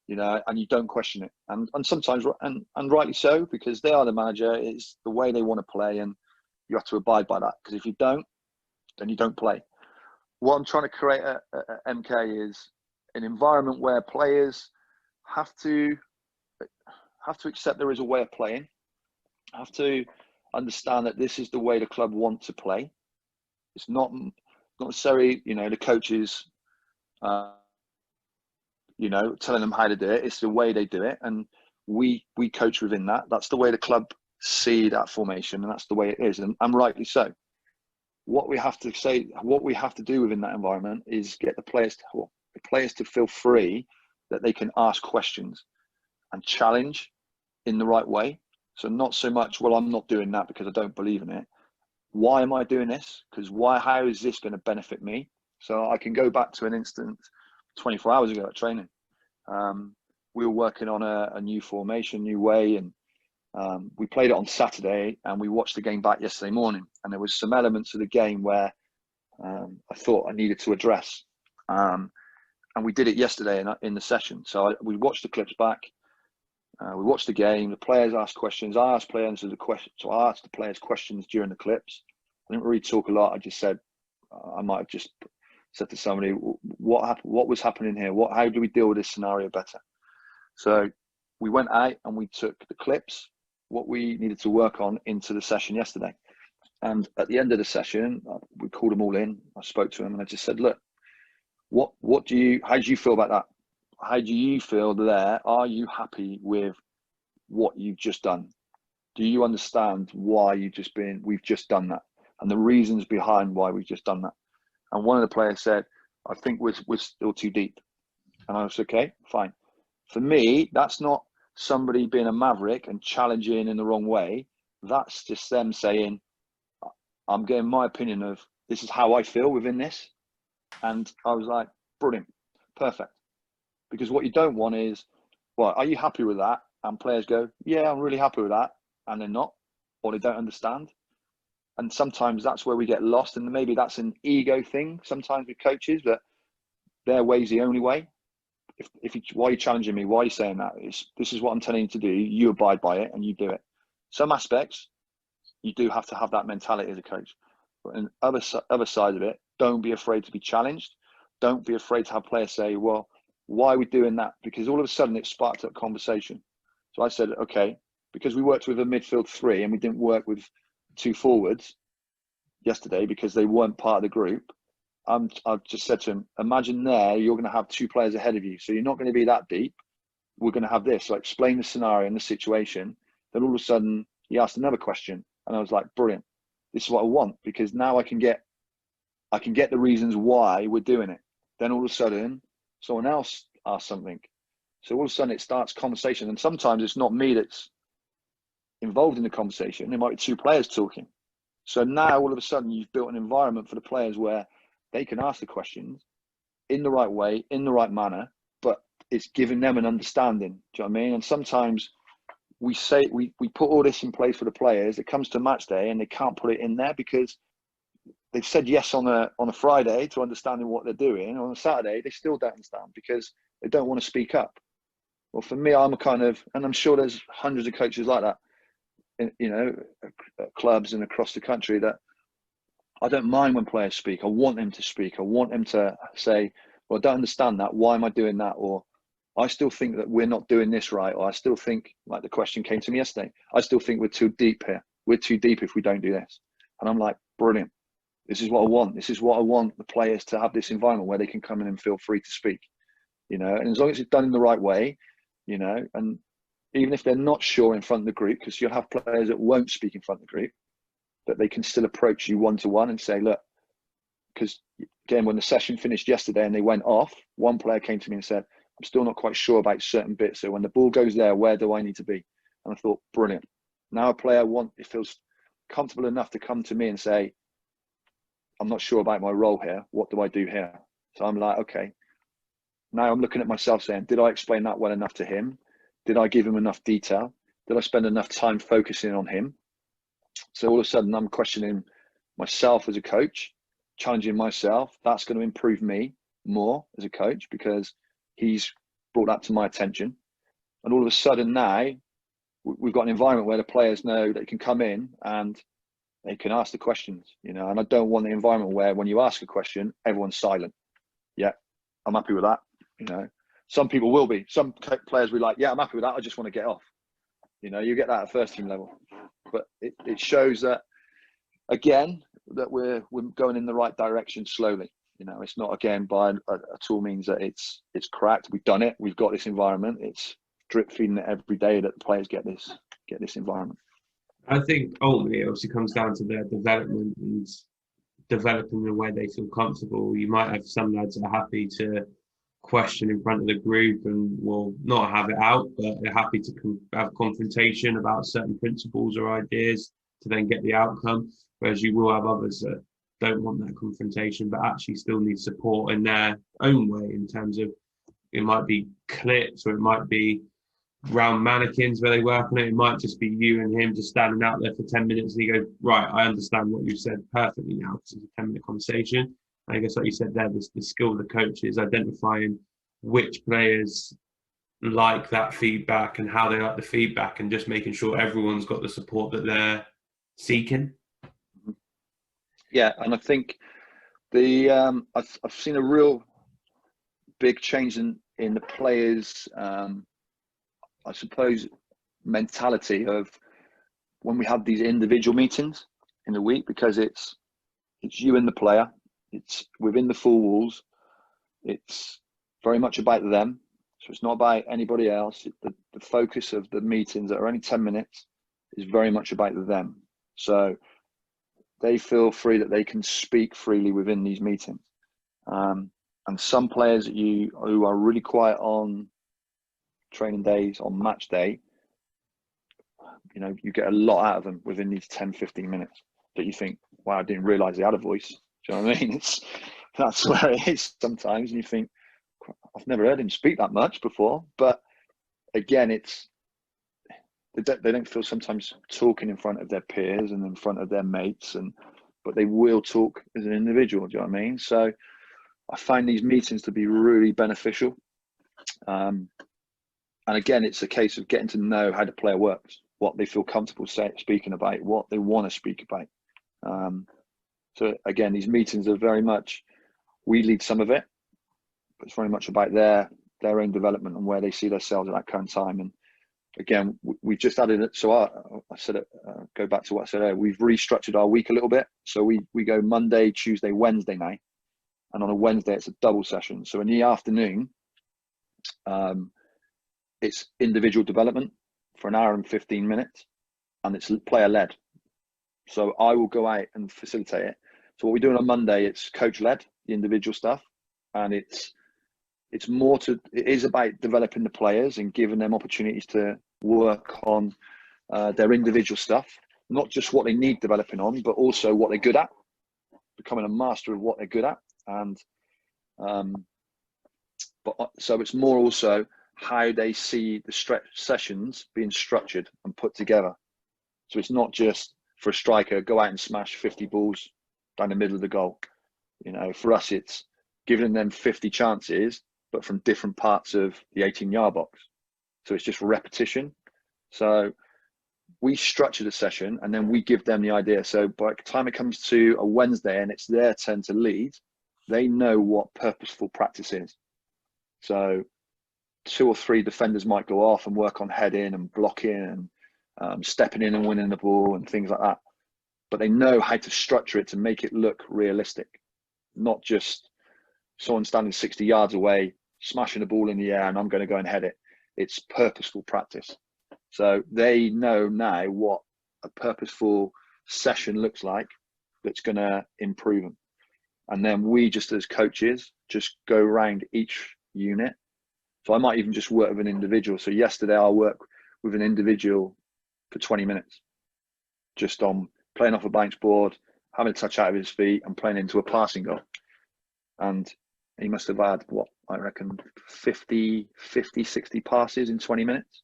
and you don't question it. And sometimes, and rightly so, because they are the manager, it's the way they want to play, and you have to abide by that. Because if you don't, then you don't play. What I'm trying to create at MK is an environment where players have to accept there is a way of playing, have to understand that this is the way the club want to play. It's not necessarily, the coaches, telling them how to do it. It's the way they do it, and we coach within that. That's the way the club see that formation, and that's the way it is, and rightly so. What we have to do within that environment is get the players to feel free, that they can ask questions and challenge in the right way. So not so much, well, I'm not doing that because I don't believe in it. Why am I doing this? Because how is this going to benefit me? So I can go back to an instance 24 hours ago at training. We were working on a new formation, new way, and we played it on Saturday, and we watched the game back yesterday morning. And there was some elements of the game where I thought I needed to address. And we did it yesterday in the session. So we watched the clips back. We watched the game. The players asked questions. I asked players the questions. So I asked the players questions during the clips. I didn't really talk a lot. I just said, I might have just said to somebody, what happened? What was happening here? How do we deal with this scenario better? So we went out and we took the clips, what we needed to work on, into the session yesterday. And at the end of the session, we called them all in. I spoke to them and I just said, look, how do you feel about that? How do you feel there? Are you happy with what you've just done? Do you understand why we've just done that, and the reasons behind why we've just done that? And one of the players said, I think we're still too deep. And I was okay, fine. For me, that's not somebody being a maverick and challenging in the wrong way. That's just them saying, I'm getting my opinion of this is how I feel within this. And I was like, brilliant, perfect. Because what you don't want is, well, are you happy with that? And players go, yeah, I'm really happy with that. And they're not, or they don't understand. And sometimes that's where we get lost. And maybe that's an ego thing sometimes with coaches, that their way's the only way. Why are you challenging me? Why are you saying that? This is what I'm telling you to do. You abide by it and you do it. Some aspects, you do have to have that mentality as a coach. But in other side of it, don't be afraid to be challenged. Don't be afraid to have players say, well, why are we doing that? Because all of a sudden it sparked up conversation. So I said, okay, because we worked with a midfield 3 and we didn't work with 2 forwards yesterday because they weren't part of the group. I've just said to him, imagine you're going to have 2 players ahead of you. So you're not going to be that deep. We're going to have this. So I explained the scenario and the situation. Then all of a sudden he asked another question. And I was like, brilliant. This is what I want, because now I can get the reasons why we're doing it. Then all of a sudden someone else asks something. So all of a sudden it starts conversation. And sometimes it's not me that's involved in the conversation. There might be 2 players talking. So now all of a sudden you've built an environment for the players where they can ask the questions in the right way, in the right manner, but it's giving them an understanding. Do you know what I mean? And sometimes we put all this in place for the players. It comes to match day and they can't put it in there because they've said yes on a Friday to understanding what they're doing. On a Saturday, they still don't understand because they don't want to speak up. Well, for me, I'm a kind of, and I'm sure there's hundreds of coaches like that, at clubs and across the country, that I don't mind when players speak. I want them to speak. I want them to say, well, I don't understand that. Why am I doing that? Or I still think that we're not doing this right. Or I still think, like the question came to me yesterday, I still think we're too deep here. We're too deep if we don't do this. And I'm like, brilliant. This is what I want. This is what I want the players to have, this environment where they can come in and feel free to speak, and as long as it's done in the right way, and even if they're not sure in front of the group, because you'll have players that won't speak in front of the group, but they can still approach you one-to-one and say, look, because again, when the session finished yesterday and they went off, one player came to me and said, I'm still not quite sure about certain bits. So when the ball goes there, where do I need to be? And I thought, brilliant. Now a player feels comfortable enough to come to me and say, I'm not sure about my role here. What do I do here? So I'm like, okay. Now I'm looking at myself saying, did I explain that well enough to him? Did I give him enough detail? Did I spend enough time focusing on him? So all of a sudden I'm questioning myself as a coach, challenging myself. That's going to improve me more as a coach because he's brought that to my attention. And all of a sudden now we've got an environment where the players know they can come in and they can ask the questions, and I don't want the environment where when you ask a question, everyone's silent. Yeah, I'm happy with that. Some people will be. Some players will be like, yeah, I'm happy with that. I just want to get off. You get that at first team level. But it shows that, again, that we're going in the right direction slowly. It's not, again, by at all means that it's cracked. We've done it. We've got this environment. It's drip feeding it every day that the players get this environment. I think ultimately it obviously comes down to their development and developing the way they feel comfortable. You might have some lads that are happy to question in front of the group and will not have it out, but they're happy to have confrontation about certain principles or ideas to then get the outcome. Whereas you will have others that don't want that confrontation, but actually still need support in their own way, in terms of it might be clips or it might be round mannequins where they work on it. It might just be you and him just standing out there for 10 minutes and you go, right, I understand what you've said perfectly now because it's a 10-minute conversation. I guess like you said there, the skill of the coach is identifying which players like that feedback and how they like the feedback, and just making sure everyone's got the support that they're seeking. Yeah, and I think I've seen a real big change in the players' I suppose mentality of when we have these individual meetings in the week, because it's you and the player, it's within the four walls, it's very much about them, so it's not about anybody else. The focus of the meetings that are only 10 minutes is very much about them. So they feel free that they can speak freely within these meetings. And some players who are really quiet on training days, on match day, you get a lot out of them within these 10, 15 minutes that you think, wow, I didn't realize they had a voice. Do you know what I mean? That's where it is sometimes. And you think, I've never heard him speak that much before. But again, they don't feel sometimes talking in front of their peers and in front of their mates, but they will talk as an individual. Do you know what I mean? So I find these meetings to be really beneficial. And again, it's a case of getting to know how the player works, what they feel comfortable speaking about, what they want to speak about. So again, these meetings are very much, we lead some of it, but it's very much about their own development and where they see themselves at that current time. And again, we just added it. So I said it, go back to what I said earlier, we've restructured our week a little bit. So we go Monday, Tuesday, Wednesday now. And on a Wednesday, it's a double session. So in the afternoon, it's individual development for an hour and 15 minutes, and it's player led. So I will go out and facilitate it. So what we do on a Monday, it's coach led, the individual stuff, and it is about developing the players and giving them opportunities to work on their individual stuff, not just what they need developing on, but also what they're good at, becoming a master of what they're good at. And so it's more also how they see the stretch sessions being structured and put together. So it's not just for a striker, go out and smash 50 balls down the middle of the goal. For us, it's giving them 50 chances, but from different parts of the 18-yard box. So it's just repetition. So we structure the session and then we give them the idea. So by the time it comes to a Wednesday and it's their turn to lead, they know what purposeful practice is. So 2 or 3 defenders might go off and work on heading and blocking and stepping in and winning the ball and things like that. But they know how to structure it to make it look realistic, not just someone standing 60 yards away, smashing the ball in the air and I'm going to go and head it. It's purposeful practice. So they know now what a purposeful session looks like that's going to improve them. And then we just as coaches just go around each unit. So I might even just work with an individual. So yesterday I'll work with an individual for 20 minutes, just on playing off a bounce board, having a touch out of his feet and playing into a passing goal. And he must have had, I reckon 50, 60 passes in 20 minutes.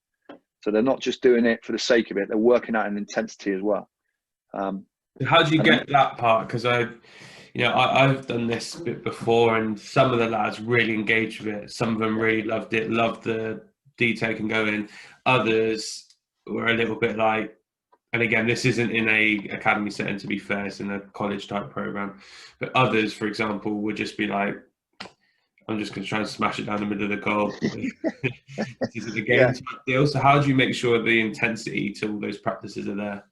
So they're not just doing it for the sake of it, they're working out an intensity as well. How do you get that part? Because I've done this bit before and some of the lads really engaged with it. Some of them really loved it, loved the detail can go in. Others were a little bit like, and again, this isn't in a academy setting, to be fair, it's in a college type program. But others, for example, would just be like, I'm just going to try and smash it down the middle of the goal. This isn't a game type deal. So how do you make sure the intensity to all those practices are there?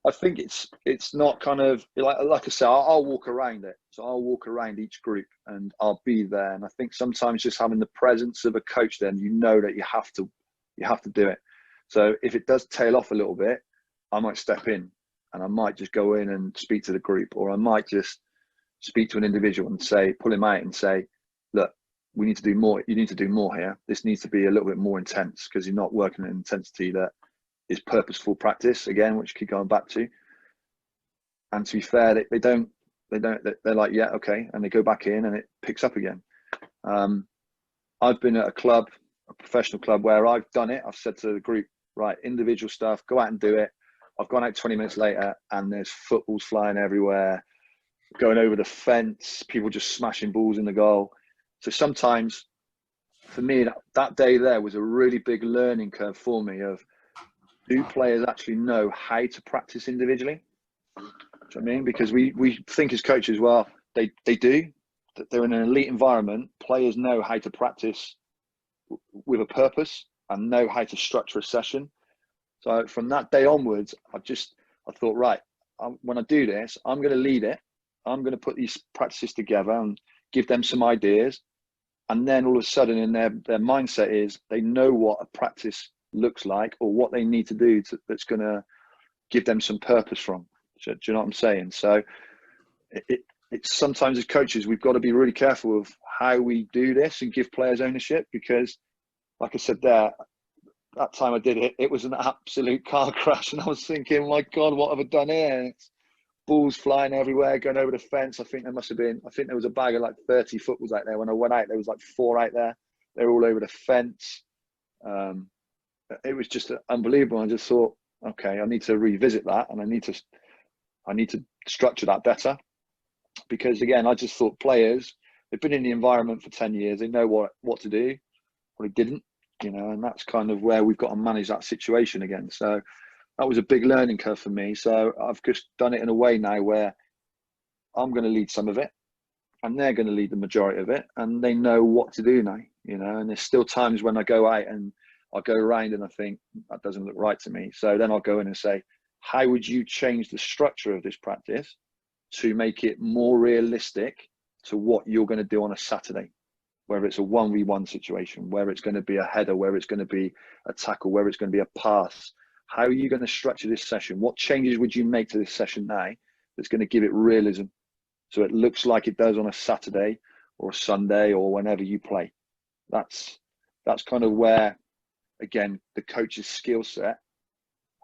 I think it's not kind of like I say, I'll walk around it. So I'll walk around each group and I'll be there. And I think sometimes just having the presence of a coach, then that you have to do it. So if it does tail off a little bit, I might step in and I might just go in and speak to the group, or I might just speak to an individual and pull him out and say, look, we need to do more. You need to do more here. This needs to be a little bit more intense because you're not working at an intensity that is purposeful practice, again, which keep going back to. And to be fair, they're like, yeah, okay. And they go back in and it picks up again. I've been at a professional club where I've done it. I've said to the group, right, individual stuff, go out and do it. I've gone out 20 minutes later and there's footballs flying everywhere, going over the fence, people just smashing balls in the goal. So sometimes for me, that day there was a really big learning curve for me of, do players actually know how to practice individually? Do you know what I mean? Because we think as coaches, well, they do. They're in an elite environment. Players know how to practice with a purpose and know how to structure a session. So from that day onwards, I thought, right, when I do this, I'm going to lead it. I'm going to put these practices together and give them some ideas. And then all of a sudden in their mindset is they know what a practice looks like or what they need to do that's going to give them some purpose from. Do you know what I'm saying? So it's sometimes as coaches, we've got to be really careful of how we do this and give players ownership, because like I said there, that time I did it, it was an absolute car crash. And I was thinking, my God, what have I done here? And it's balls flying everywhere, going over the fence. I think there was a bag of like 30 footballs out there. When I went out, there was like 4 out there. They were all over the fence. It was just unbelievable. I just thought, okay, I need to revisit that, and I need to structure that better, because again, I just thought players, they've been in the environment for 10 years, they know what to do, or they didn't, and that's kind of where we've got to manage that situation again. So that was a big learning curve for me. So I've just done it in a way now where I'm going to lead some of it, and they're going to lead the majority of it, and they know what to do now, and there's still times when I go out and I'll go around and I think that doesn't look right to me. So then I'll go in and say, how would you change the structure of this practice to make it more realistic to what you're going to do on a Saturday, whether it's a 1v1 situation, where it's going to be a header, where it's going to be a tackle, where it's going to be a pass. How are you going to structure this session? What changes would you make to this session now that's going to give it realism, so it looks like it does on a Saturday or a Sunday or whenever you play? That's kind of where, again, the coach's skill set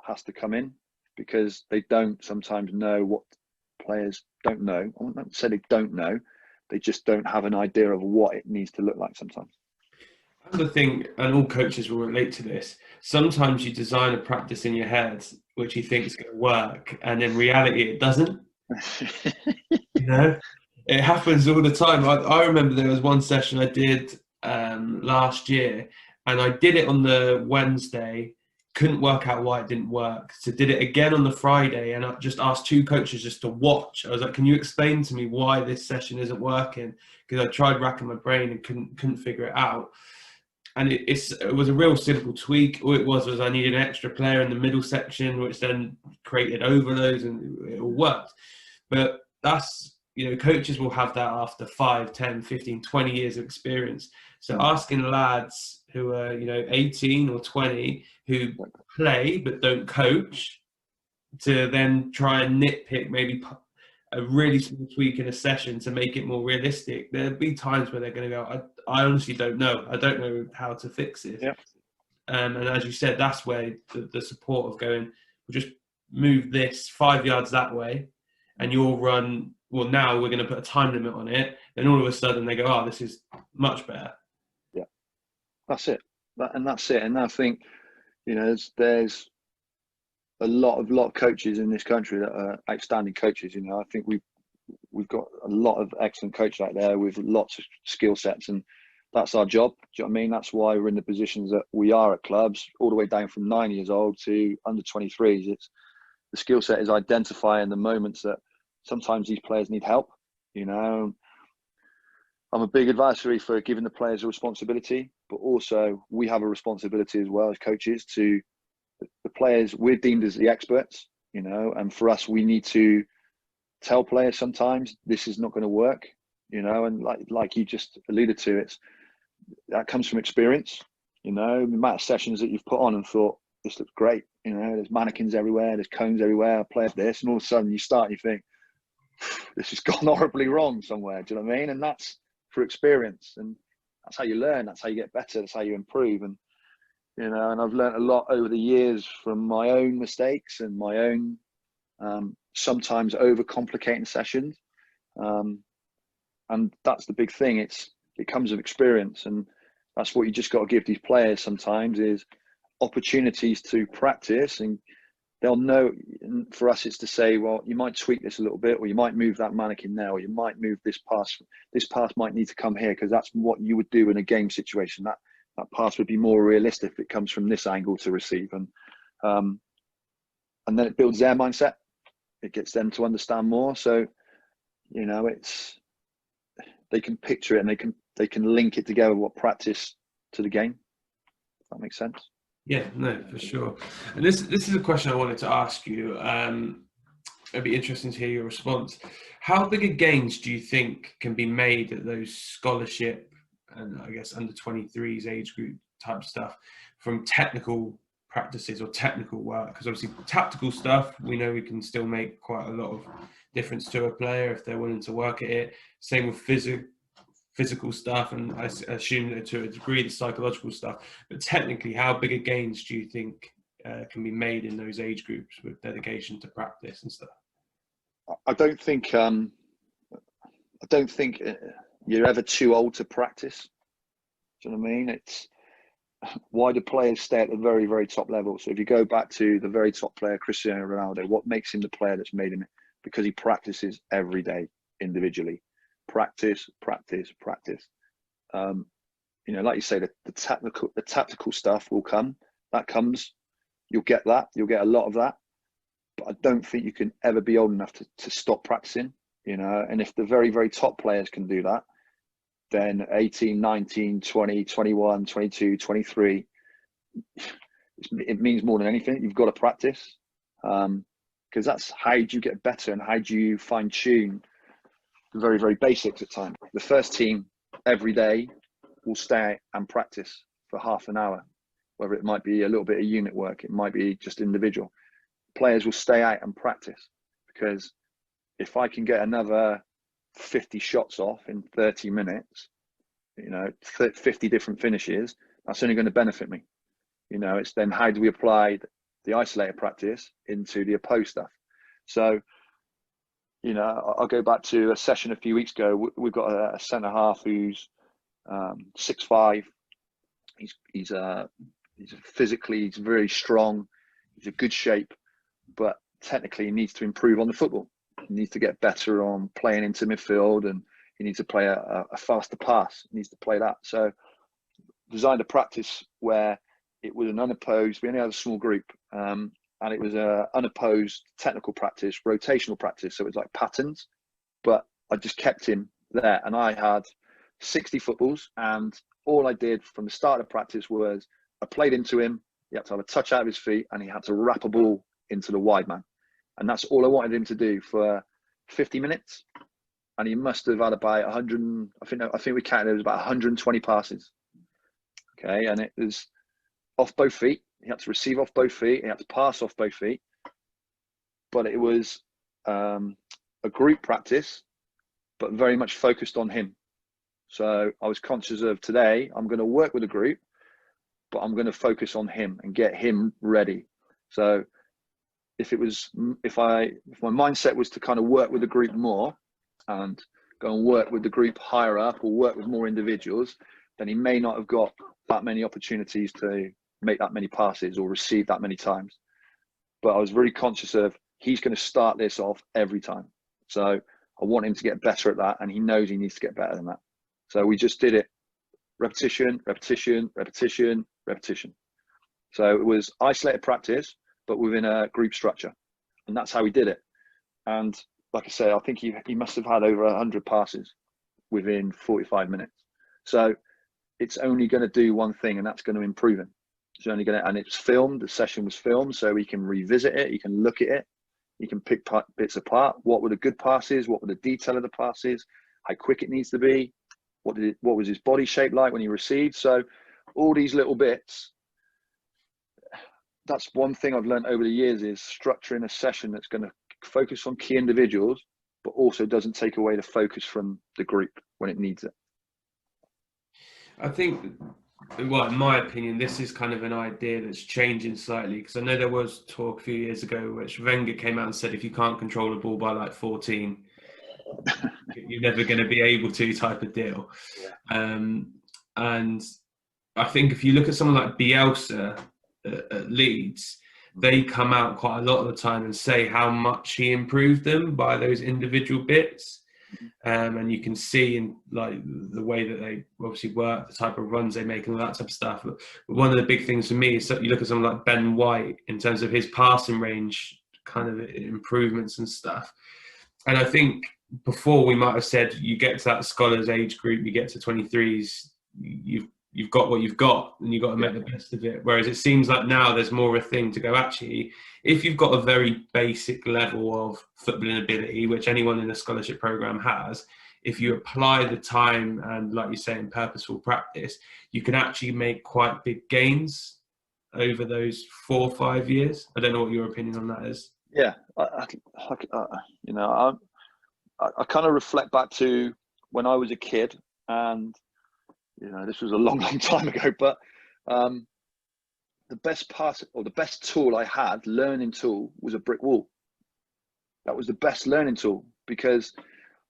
has to come in, because they don't sometimes know what players don't know. I won't say they don't know, they just don't have an idea of what it needs to look like sometimes. Another thing, and all coaches will relate to this, sometimes you design a practice in your head which you think is going to work, and in reality it doesn't. It happens all the time. I remember there was one session I did last year, and I did it on the Wednesday, couldn't work out why it didn't work, so did it again on the Friday, and I just asked 2 coaches just to watch. I was like, can you explain to me why this session isn't working? Because I tried racking my brain and couldn't figure it out. And it was a real simple tweak. All it was I needed an extra player in the middle section, which then created overloads, and it all worked. But that's, coaches will have that after 5, 10, 15, 20 years of experience. So asking lads who are, 18 or 20, who play but don't coach, to then try and nitpick maybe a really small tweak in a session to make it more realistic, there'll be times where they're going to go, I honestly don't know. I don't know how to fix it. Yeah. And as you said, that's where the support of going, we'll just move this 5 yards that way, and you'll run, well, now we're going to put a time limit on it. Then all of a sudden they go, oh, this is much better. Yeah, that's it. That's it. And I think, there's a lot of coaches in this country that are outstanding coaches. I think we've got a lot of excellent coaches out there with lots of skill sets, and that's our job. Do you know what I mean? That's why we're in the positions that we are at clubs, all the way down from 9 years old to under 23s. It's the skill set is identifying the moments that sometimes these players need help. I'm a big advisory for giving the players a responsibility, but also we have a responsibility as well as coaches to the players. We're deemed as the experts, and for us, we need to tell players sometimes this is not going to work, and like you just alluded to, that comes from experience. The amount of sessions that you've put on and thought, this looks great, there's mannequins everywhere, there's cones everywhere, I play this, and all of a sudden you start and you think, this has gone horribly wrong somewhere. Do you know what I mean? And that's for experience, and that's how you learn, that's how you get better, that's how you improve. And and I've learned a lot over the years from my own mistakes and my own sometimes overcomplicating sessions, and that's the big thing. It comes with experience, and that's what you just got to give these players sometimes, is opportunities to practice, and they'll know. And for us, it's to say, well, you might tweak this a little bit, or you might move that mannequin now, or you might move this pass. This pass might need to come here, because that's what you would do in a game situation. That pass would be more realistic if it comes from this angle to receive. And then it builds their mindset. It gets them to understand more. So, they can picture it, and they can link it together, what practice to the game. If that makes sense. Yeah, no, for sure. And this is a question I wanted to ask you. It'd be interesting to hear your response. How big a gains do you think can be made at those scholarship and I guess under 23s age group type stuff from technical practices or technical work? Because obviously tactical stuff, we know we can still make quite a lot of difference to a player if they're willing to work at it. Same with physical stuff, and I assume that to a degree the psychological stuff. But technically, how big a gains do you think can be made in those age groups with dedication to practice and stuff? I don't think you're ever too old to practice. Do you know what I mean? It's why do players stay at the very, very top level? So if you go back to the very top player, Cristiano Ronaldo, what makes him the player that's made him? Because he practices every day individually. Practice. Like you say, the tactical stuff will come. That comes. You'll get that. You'll get a lot of that. But I don't think you can ever be old enough to stop practicing. And if the very, very top players can do that, then 18, 19, 20, 21, 22, 23, it means more than anything. You've got to practice, because that's how do you get better and how do you fine tune the very, very basics at times. The first team every day will stay and practice for half an hour, whether it might be a little bit of unit work, it might be just individual. Players will stay out and practice, because if I can get another 50 shots off in 30 minutes, 50 different finishes, that's only going to benefit me. It's then how do we apply the isolated practice into the opposed stuff? So, I'll go back to a session a few weeks ago. We've got a centre half who's 6'5". He's physically, he's very strong. He's a good shape, but technically he needs to improve on the football. He needs to get better on playing into midfield, and he needs to play a faster pass. He needs to play that. So designed a practice where it was an unopposed, we only had a small group, and it was a unopposed technical practice, rotational practice. So it was like patterns, but I just kept him there. And I had 60 footballs, and all I did from the start of practice was I played into him. He had to have a touch out of his feet, and he had to wrap a ball into the wide man. And that's all I wanted him to do for 50 minutes. And he must have had about 100, I think we counted, it was about 120 passes. Okay, and it was off both feet. He had to receive off both feet. He had to pass off both feet. But it was a group practice, but very much focused on him. So I was conscious of today, I'm going to work with a group, but I'm going to focus on him and get him ready. So if my mindset was to kind of work with the group more and go and work with the group higher up or work with more individuals, then he may not have got that many opportunities to make that many passes or receive that many times. But I was very conscious of he's going to start this off every time. So I want him to get better at that, and he knows he needs to get better than that. So we just did it repetition. So it was isolated practice, but within a group structure. And that's how we did it. And like I say, I think he must have had over 100 passes within 45 minutes. So it's only going to do one thing, and that's going to improve him. It's only going to, and it's filmed, the session was filmed, so he can revisit it, he can look at it, he can pick bits apart. What were the good passes? What were the detail of the passes? How quick it needs to be? What was his body shape like when he received? So all these little bits, that's one thing I've learned over the years, is structuring a session that's going to focus on key individuals, but also doesn't take away the focus from the group when it needs it. I think, well, in my opinion, this is kind of an idea that's changing slightly, because I know there was talk a few years ago which Wenger came out and said, if you can't control a ball by like 14, you're never going to be able to, type of deal. And I think if you look at someone like Bielsa at Leeds, they come out quite a lot of the time and say how much he improved them by those individual bits. And you can see in like the way that they obviously work, the type of runs they make and all that type of stuff. But one of the big things for me is that you look at someone like Ben White in terms of his passing range kind of improvements and stuff. And I think before we might have said you get to that scholars age group, you get to 23s, you've got what you've got, and you've got to make the best of it. Whereas it seems like now there's more of a thing to go, actually, if you've got a very basic level of footballing ability, which anyone in a scholarship program has, if you apply the time and, like you say, in purposeful practice, you can actually make quite big gains over those 4 or 5 years? I don't know what your opinion on that is. Yeah, you know, I kind of reflect back to when I was a kid, and you know, this was a long, long time ago. But the best part or the best tool I had, learning tool, was a brick wall. That was the best learning tool, because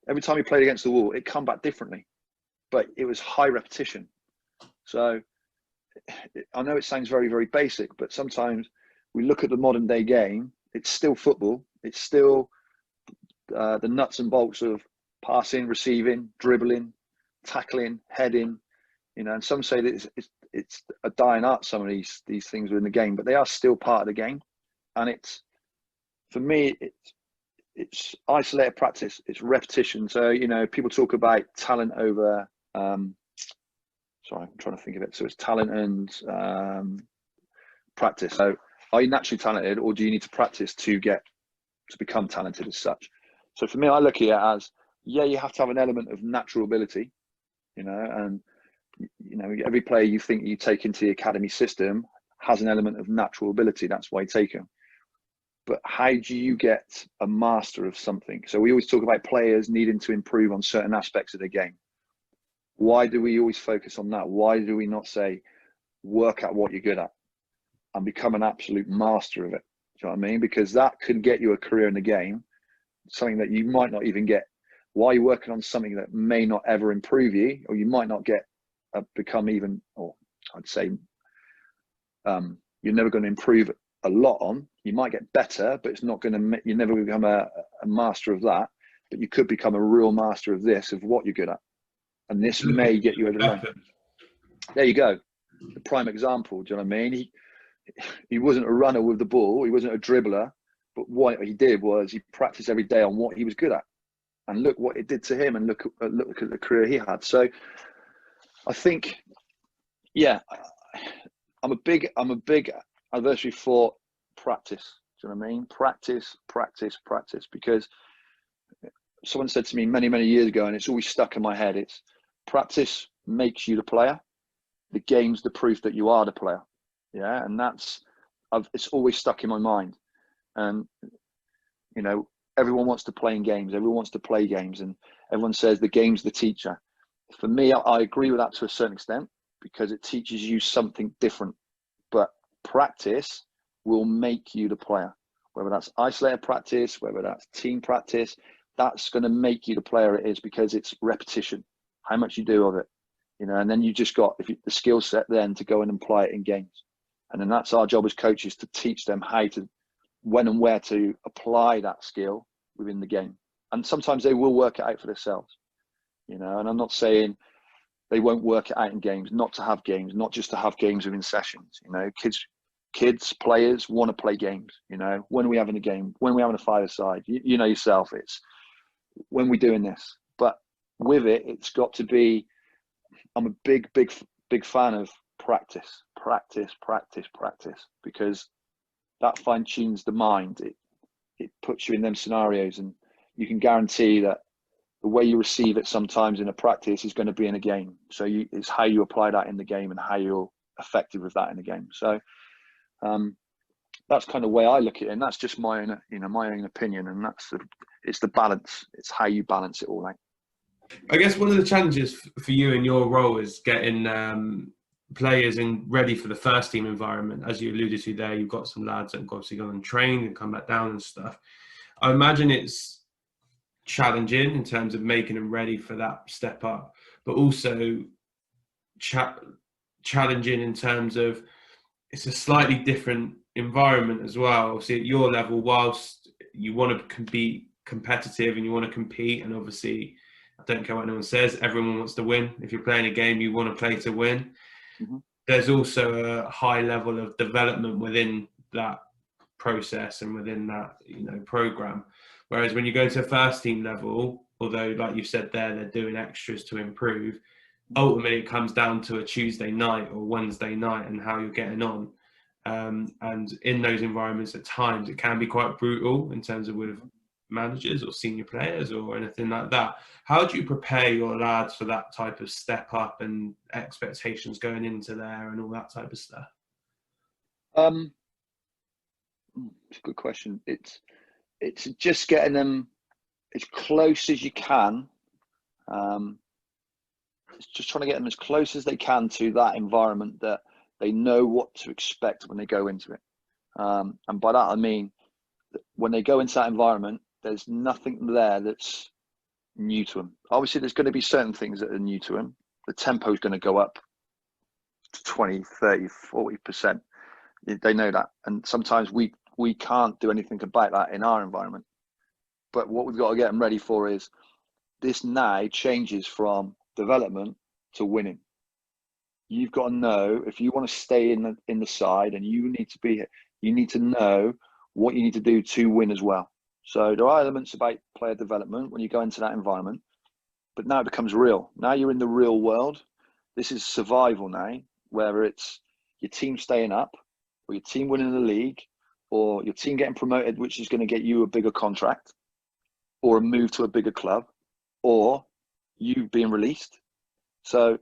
every time you played against the wall, it come back differently, but it was high repetition. So I know it sounds very, very basic, but sometimes we look at the modern day game, it's still football. It's still the nuts and bolts of passing, receiving, dribbling, tackling, heading, you know, and some say that it's a dying art, some of these things within the game, but they are still part of the game. And it's, for me, it's isolated practice, it's repetition. So, you know, people talk about talent over, sorry, I'm trying to think of it. So it's talent and practice. So are you naturally talented, or do you need to practice to become talented as such? So for me, I look at it as, yeah, you have to have an element of natural ability, you know, and, you know, every player you think you take into the academy system has an element of natural ability. That's why you take them. But how do you get a master of something? So we always talk about players needing to improve on certain aspects of the game. Why do we always focus on that? Why do we not say, work at what you're good at and become an absolute master of it? Do you know what I mean? Because that could get you a career in the game, something that you might not even get. Why are you working on something that may not ever improve you, or you might not get become even, or I'd say you're never going to improve a lot on. You might get better, but it's not going to, you never become a master of that, but you could become a real master of this, of what you're good at. And this may get you over the line. There you go. The prime example. Do you know what I mean? He wasn't a runner with the ball. He wasn't a dribbler, but what he did was he practiced every day on what he was good at. And look what it did to him, and look at the career he had. So I think, yeah, I'm a big adversary for practice. Do you know what I mean? Practice, practice, practice. Because someone said to me many, many years ago, and it's always stuck in my head, it's practice makes you the player. The game's the proof that you are the player. Yeah, and it's always stuck in my mind. And, you know, everyone wants to play in games. Everyone wants to play games, and everyone says the game's the teacher. For me, I agree with that to a certain extent, because it teaches you something different. But practice will make you the player. Whether that's isolated practice, whether that's team practice, that's going to make you the player it is, because it's repetition, how much you do of it, you know. And then you just got the skill set then to go in and apply it in games. And then that's our job as coaches, to teach them how to, when and where to apply that skill within the game. And sometimes they will work it out for themselves, you know. And I'm not saying they won't work it out in games, not to have games, not just to have games within sessions. You know, kids, players want to play games. You know, when are we having a game? When are we having a five-a-side? You know yourself, it's when we're doing this. But with it, it's got to be, I'm a big fan of practice, because that fine tunes the mind. It puts you in them scenarios, and you can guarantee that the way you receive it sometimes in a practice is going to be in a game. So it's how you apply that in the game, and how you're effective with that in the game. So that's kind of the way I look at it, and that's just my own opinion. And it's the balance. It's how you balance it all out. I guess one of the challenges for you in your role is getting players ready for the first team environment. As you alluded to there, you've got some lads that have obviously gone and trained and come back down and stuff. I imagine it's challenging in terms of making them ready for that step up, but also challenging in terms of it's a slightly different environment as well. Obviously at your level, whilst you want to be competitive and you want to compete, and obviously I don't care what anyone says, everyone wants to win. If you're playing a game, you want to play to win. Mm-hmm. There's also a high level of development within that process and within that, you know, program. Whereas when you go to a first team level, although like you said there, they're doing extras to improve, ultimately it comes down to a Tuesday night or Wednesday night and how you're getting on. And in those environments at times, it can be quite brutal in terms of with managers or senior players or anything like that. How do you prepare your lads for that type of step up and expectations going into there and all that type of stuff? Um, it's a good question. It's just getting them as close as you can. It's just trying to get them as close as they can to that environment that they know what to expect when they go into it. And by that I mean that when they go into that environment, there's nothing there that's new to them. Obviously, there's going to be certain things that are new to them. The tempo is going to go up to 20, 30, 40%. They know that. And sometimes we can't do anything about that in our environment. But what we've got to get them ready for is this now changes from development to winning. You've got to know if you want to stay in the side, and you need to be, you need to know what you need to do to win as well. So there are elements about player development when you go into that environment, but now it becomes real. Now you're in the real world. This is survival now, whether it's your team staying up, or your team winning the league, or your team getting promoted, which is going to get you a bigger contract, or a move to a bigger club, or you being released. So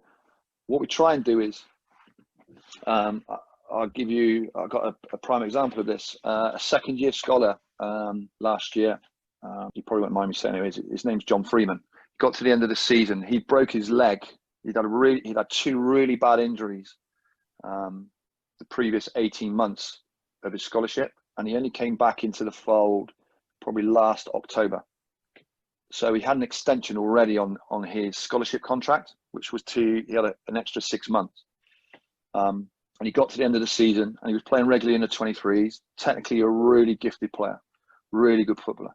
what we try and do is, I've got a prime example of this. A second year scholar last year, you probably won't mind me saying it, his name's John Freeman. Got to the end of the season, he broke his leg. He'd had two really bad injuries the previous 18 months of his scholarship, and he only came back into the fold probably last October. So he had an extension already on his scholarship contract, which was he had an extra 6 months. And he got to the end of the season and he was playing regularly in the 23s, technically a really gifted player, really good footballer.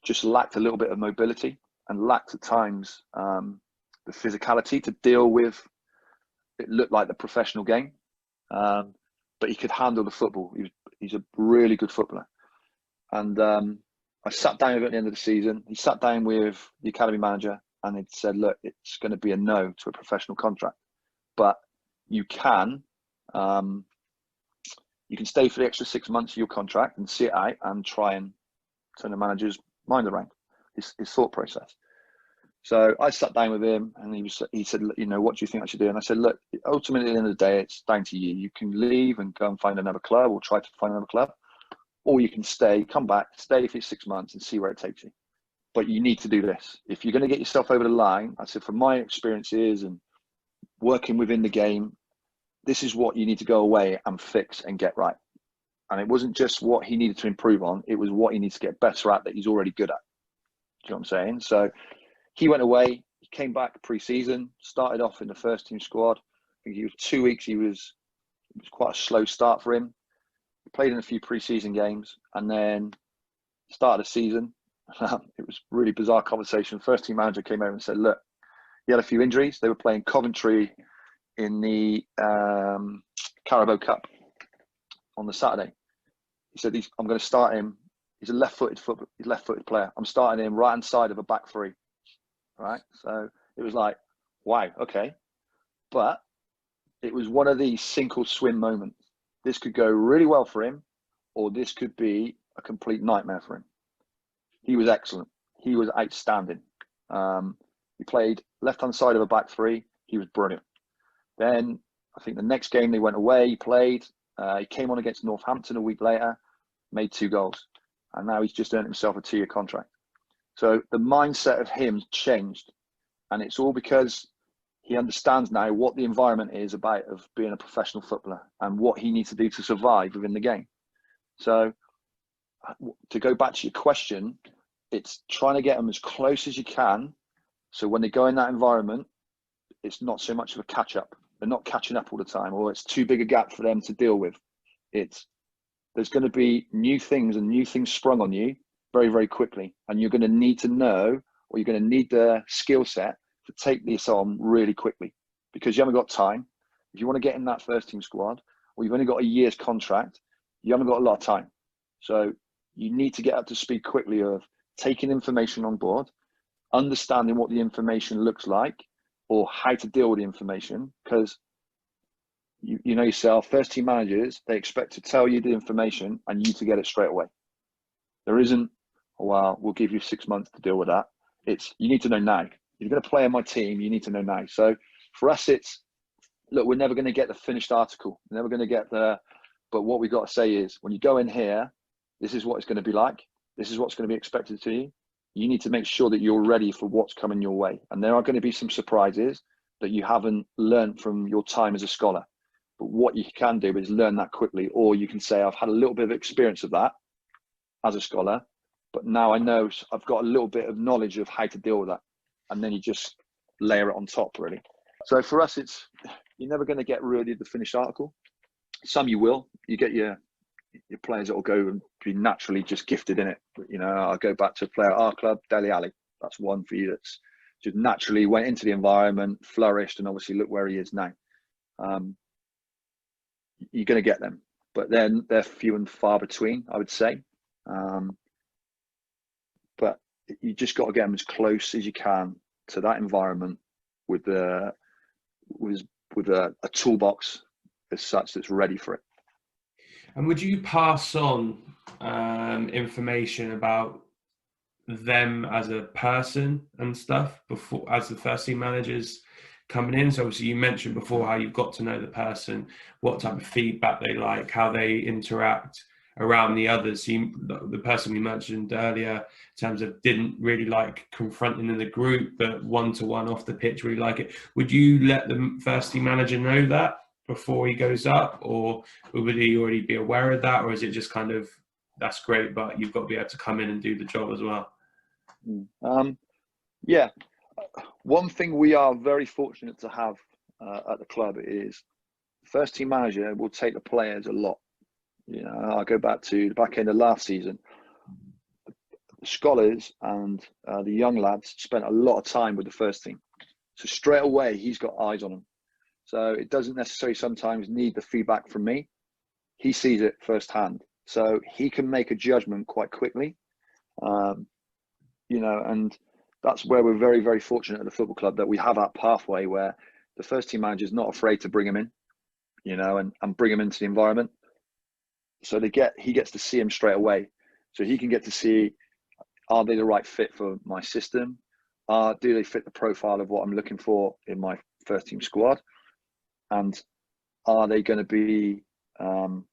Just lacked a little bit of mobility and lacked at times the physicality to deal with, it looked like the professional game. But he could handle the football. He's a really good footballer. And I sat down with him at the end of the season. He sat down with the academy manager and he said, look, it's going to be a no to a professional contract, but you can stay for the extra 6 months of your contract and see it out and try and turn the manager's mind around, his thought process. So I sat down with him and he said, you know, what do you think I should do? And I said, look, ultimately at the end of the day, it's down to you. You can leave and go and find another club or try to find another club, or you can stay, come back, stay for 6 months and see where it takes you. But you need to do this. If you're going to get yourself over the line, I said, from my experiences and working within the game, this is what you need to go away and fix and get right. And it wasn't just what he needed to improve on, it was what he needs to get better at that he's already good at. Do you know what I'm saying? So he went away, he came back pre-season, started off in the first team squad. I think he was 2 weeks, it was quite a slow start for him. He played in a few pre-season games and then started the season. It was a really bizarre conversation. First team manager came over and said, look, he had a few injuries. They were playing Coventry in the Carabao Cup on the Saturday. He said, I'm going to start him. He's a left-footed player. I'm starting him right-hand side of a back three. Right? So it was like, wow, okay. But it was one of these sink or swim moments. This could go really well for him, or this could be a complete nightmare for him. He was excellent. He was outstanding. He played left-hand side of a back three. He was brilliant. Then I think the next game they went away, he played. He came on against Northampton a week later, made 2 goals. And now he's just earned himself a 2-year contract. So the mindset of him changed. And it's all because he understands now what the environment is about of being a professional footballer and what he needs to do to survive within the game. So to go back to your question, it's trying to get them as close as you can. So when they go in that environment, it's not so much of a catch up. They're not catching up all the time, or it's too big a gap for them to deal with. There's going to be new things and new things sprung on you very, very quickly. And you're going to need to know, or you're going to need the skill set to take this on really quickly, because you haven't got time. If you want to get in that first team squad, or you've only got a year's contract, you haven't got a lot of time. So you need to get up to speed quickly of taking information on board, understanding what the information looks like, or how to deal with the information, because you know yourself, first team managers, they expect to tell you the information and you to get it straight away. There isn't, oh, well, we'll give you 6 months to deal with that. It's, you need to know now. If you're going to play on my team, you need to know now. So for us, it's look, we're never going to get the finished article. We're never going to get but what we've got to say is, when you go in here, this is what it's going to be like. This is what's going to be expected to you. You need to make sure that you're ready for what's coming your way. And there are going to be some surprises that you haven't learned from your time as a scholar. But what you can do is learn that quickly, or you can say, I've had a little bit of experience of that as a scholar, but now I know I've got a little bit of knowledge of how to deal with that. And then you just layer it on top, really. So for us, you're never going to get really the finished article. Some you will. You get your players that will go and be naturally just gifted in it. You know, I'll go back to a player at our club, Dele Alli. That's one for you that's just naturally went into the environment, flourished, and obviously look where he is now. You're going to get them, but then they're few and far between, I would say. But you just got to get them as close as you can to that environment with a toolbox as such that's ready for it. And would you pass on information about them as a person and stuff before, as the first team managers coming in? So obviously you mentioned before how you've got to know the person, what type of feedback they like, how they interact around the others. The person we mentioned earlier in terms of didn't really like confronting in the group, but one-to-one off the pitch really like it. Would you let the first team manager know that before he goes up, or would he already be aware of that, or is it just kind of, that's great, but you've got to be able to come in and do the job as well? Yeah. One thing we are very fortunate to have at the club is first team manager will take the players a lot. You know, I go back to the back end of last season. The scholars and the young lads spent a lot of time with the first team. So straight away, he's got eyes on them. So it doesn't necessarily sometimes need the feedback from me. He sees it firsthand. So he can make a judgment quite quickly. You know, and that's where we're very, very fortunate at the football club that we have that pathway where the first team manager is not afraid to bring him in, you know, and bring him into the environment. So he gets to see him straight away. So he can get to see, are they the right fit for my system? Do they fit the profile of what I'm looking for in my first team squad? And are they going to be good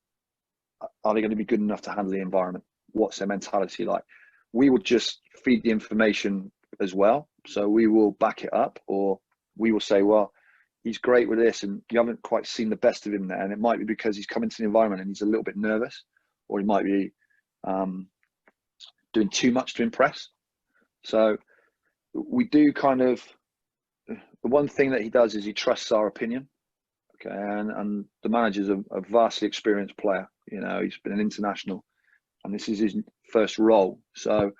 enough to handle the environment? What's their mentality like? We will just feed the information as well. So we will back it up, or we will say, well, he's great with this, and you haven't quite seen the best of him there. And it might be because he's come into the environment and he's a little bit nervous, or he might be doing too much to impress. So we do kind of, the one thing that he does is he trusts our opinion. Okay. And the manager's a vastly experienced player. You know, he's been an international, and this is his first role. So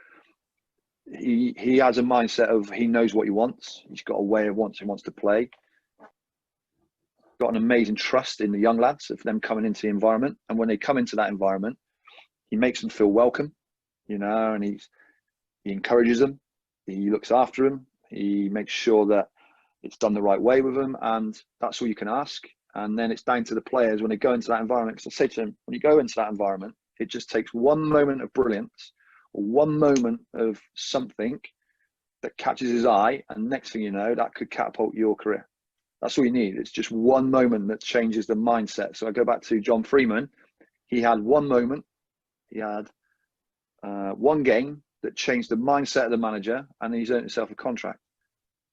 he has a mindset of, he knows what he wants. He's got a way of he wants to play. Got an amazing trust in the young lads of them coming into the environment. And when they come into that environment, he makes them feel welcome, you know, and he encourages them. He looks after them. He makes sure that it's done the right way with them. And that's all you can ask. And then it's down to the players when they go into that environment. Because I say to them, when you go into that environment, it just takes one moment of brilliance, or one moment of something that catches his eye, and next thing you know, that could catapult your career. That's all you need. It's just one moment that changes the mindset. So I go back to John Freeman. He had one moment. He had one game that changed the mindset of the manager, and he's earned himself a contract.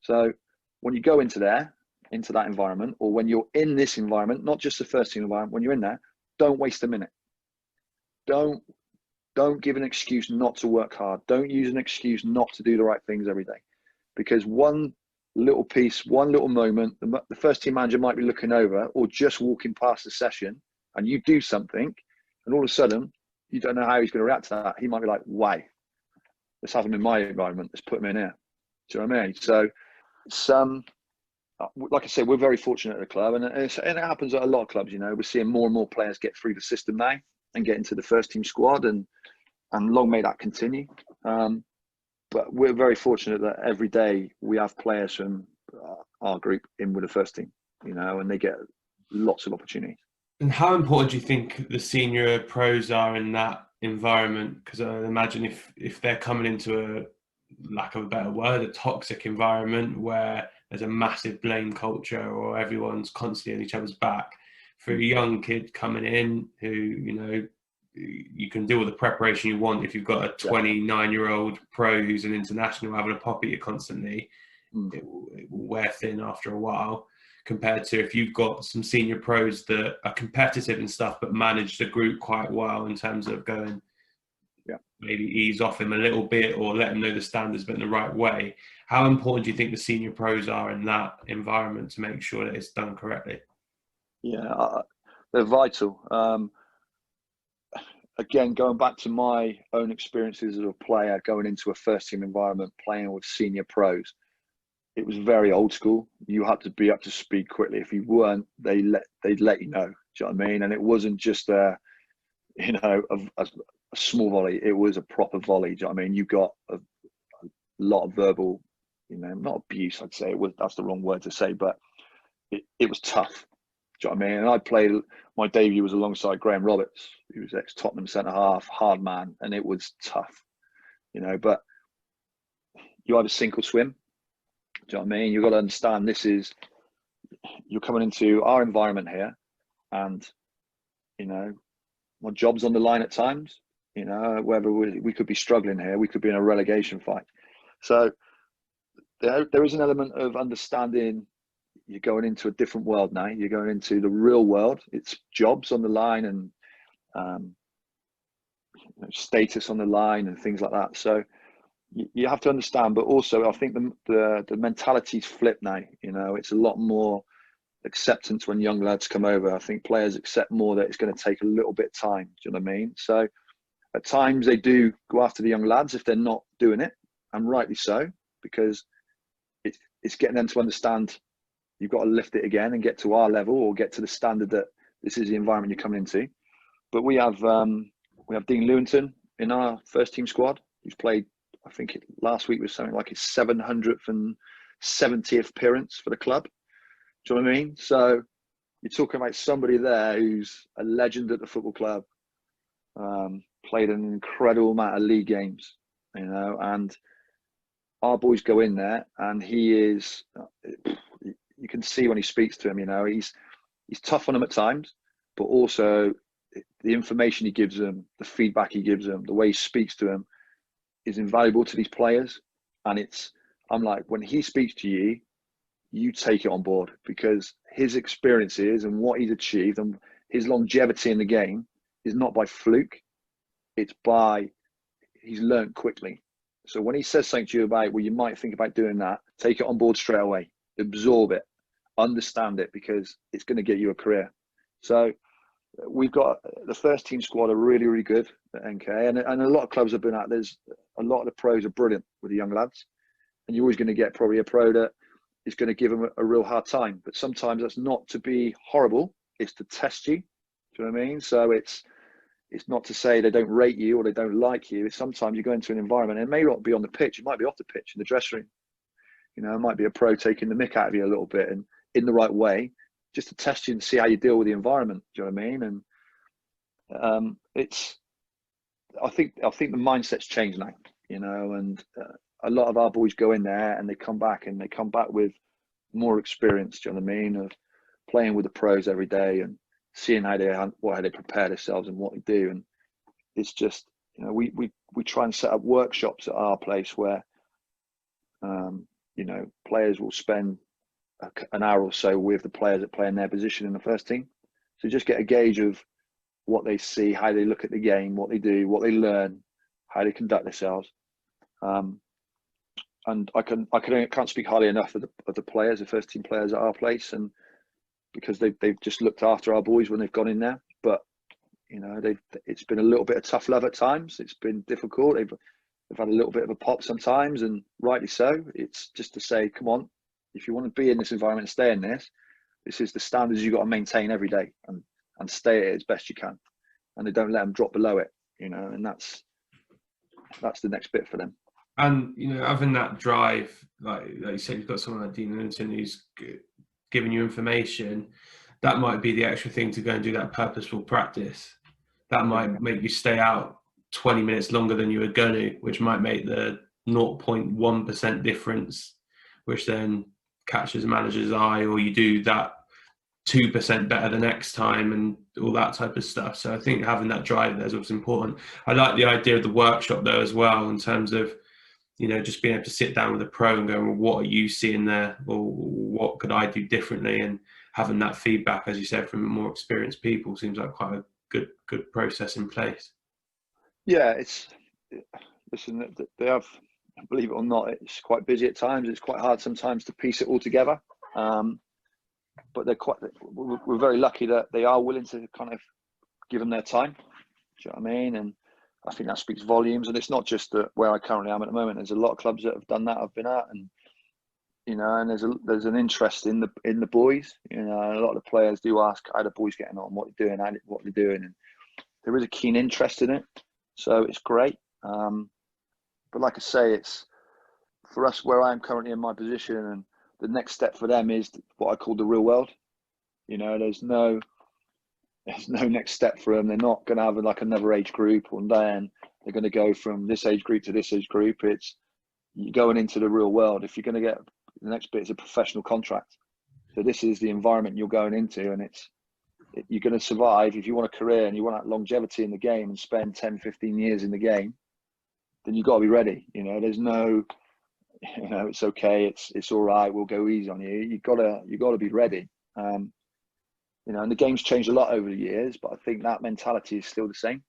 So when you go into that environment, or when you're in this environment, not just the first team environment, when you're in there, don't waste a minute. Don't give an excuse not to work hard. Don't use an excuse not to do the right things every day. Because one little piece, one little moment, the first team manager might be looking over or just walking past the session, and you do something, and all of a sudden, you don't know how he's going to react to that. He might be like, wow, let's have him in my environment. Let's put him in here. Do you know what I mean? So it's, like I say, we're very fortunate at the club, and it happens at a lot of clubs. You know, we're seeing more and more players get through the system now and get into the first team squad, and long may that continue. But we're very fortunate that every day we have players from our group in with the first team, you know, and they get lots of opportunities. And how important do you think the senior pros are in that environment? Because I imagine if they're coming into lack of a better word, a toxic environment where there's a massive blame culture or everyone's constantly on each other's back. For a young kid coming in who, you can do all the preparation you want if you've got a 29-year-old pro who's an international having a pop at you constantly, it will wear thin after a while, compared to if you've got some senior pros that are competitive and stuff but manage the group quite well in terms of going, maybe ease off him a little bit or let him know the standards but in the right way. How important do you think the senior pros are in that environment to make sure that it's done correctly? Yeah, they're vital. Again, going back to my own experiences as a player, going into a first team environment, playing with senior pros, it was very old school. You had to be up to speed quickly. If you weren't, they'd let you know. Do you know what I mean? And it wasn't just a small volley. It was a proper volley. Do you know what I mean? You got a lot of verbal, not abuse, I'd say. That's the wrong word to say, but it was tough. Do you know what I mean? And I played, my debut was alongside Graham Roberts, who was ex-Tottenham centre-half, hard man, and it was tough, but you either sink or swim. Do you know what I mean? You've got to understand you're coming into our environment here, and, my job's on the line at times, whether we could be struggling here, we could be in a relegation fight. So there is an element of understanding. You're going into a different world now. You're going into the real world. It's jobs on the line and status on the line and things like that. So you have to understand, but also I think the mentality's flipped now. It's a lot more acceptance when young lads come over. I think players accept more that it's going to take a little bit of time. Do you know what I mean? So at times they do go after the young lads if they're not doing it, and rightly so, because it's getting them to understand you've got to lift it again and get to our level or get to the standard that this is the environment you're coming into. But we have Dean Lewington in our first team squad. He's played, I think last week was something like his 770th appearance for the club. Do you know what I mean? So you're talking about somebody there who's a legend at the football club, played an incredible amount of league games, and our boys go in there and he is, you can see when he speaks to him, he's tough on them at times, but also the information he gives them, the feedback he gives them, the way he speaks to them is invaluable to these players. And I'm like, when he speaks to you, you take it on board, because his experiences and what he's achieved and his longevity in the game is not by fluke. It's by he's learned quickly. So when he says something to you about, well, you might think about doing that, take it on board straight away, absorb it, understand it, because it's going to get you a career. So we've got the first team squad are really, really good at NK, and a lot of clubs have been at. There's a lot of the pros are brilliant with the young lads, and you're always going to get probably a pro that is going to give them a real hard time. But sometimes that's not to be horrible; it's to test you. Do you know what I mean? So it's not to say they don't rate you or they don't like you. It's sometimes you go into an environment, and it may not be on the pitch; it might be off the pitch in the dressing room. It might be a pro taking the mick out of you a little bit, and in the right way, just to test you and see how you deal with the environment. Do you know what I mean? And I think the mindset's changed now, and a lot of our boys go in there and they come back with more experience. Do you know what I mean? Of playing with the pros every day and seeing how they prepare themselves and what they do. And it's just, we try and set up workshops at our place where, players will spend an hour or so with the players that play in their position in the first team. So just get a gauge of what they see, how they look at the game, what they do, what they learn, how they conduct themselves. And I can't speak highly enough of the players, the first team players at our place, and because they've just looked after our boys when they've gone in there. But it's been a little bit of tough love at times. It's been difficult. They've had a little bit of a pop sometimes, and rightly so. It's just to say, come on, if you want to be in this environment and stay in this is the standards you've got to maintain every day and stay at it as best you can. And they don't let them drop below it, and that's the next bit for them. And, having that drive, like you said, you've got someone like Dean Linton who's giving you information, that might be the extra thing to go and do that purposeful practice. That might make you stay out 20 minutes longer than you were going to, which might make the 0.1% difference, which then catches a manager's eye, or you do that 2% better the next time and all that type of stuff. So I think having that drive there is what's important. I like the idea of the workshop though as well, in terms of, you know, just being able to sit down with a pro and go, well, what are you seeing there, or what could I do differently? And having that feedback, as you said, from more experienced people seems like quite a good process in place. Yeah, listen, they have, believe it or not, it's quite busy at times. It's quite hard sometimes to piece it all together. But we're very lucky that they are willing to kind of give them their time. Do you know what I mean? And I think that speaks volumes. And it's not just where I currently am at the moment. There's a lot of clubs that have done that I've been at, and you know, and there's an interest in the boys. You know, and a lot of the players do ask how the boys getting on, what they're doing, what they're doing, and there is a keen interest in it. So it's great. But like I say, it's for us where I am currently in my position, and the next step for them is what I call the real world. You know, there's no next step for them. They're not going to have like another age group, and then they're going to go from this age group to this age group. It's you're going into the real world. If you're going to get the next bit is a professional contract. So this is the environment you're going into, and you're going to survive. If you want a career and you want that longevity in the game and spend 10, 15 years in the game, then you've got to be ready. You know, there's no, you know, it's okay, it's all right, we'll go easy on you. You gotta be ready. You know, and the game's changed a lot over the years, but I think that mentality is still the same.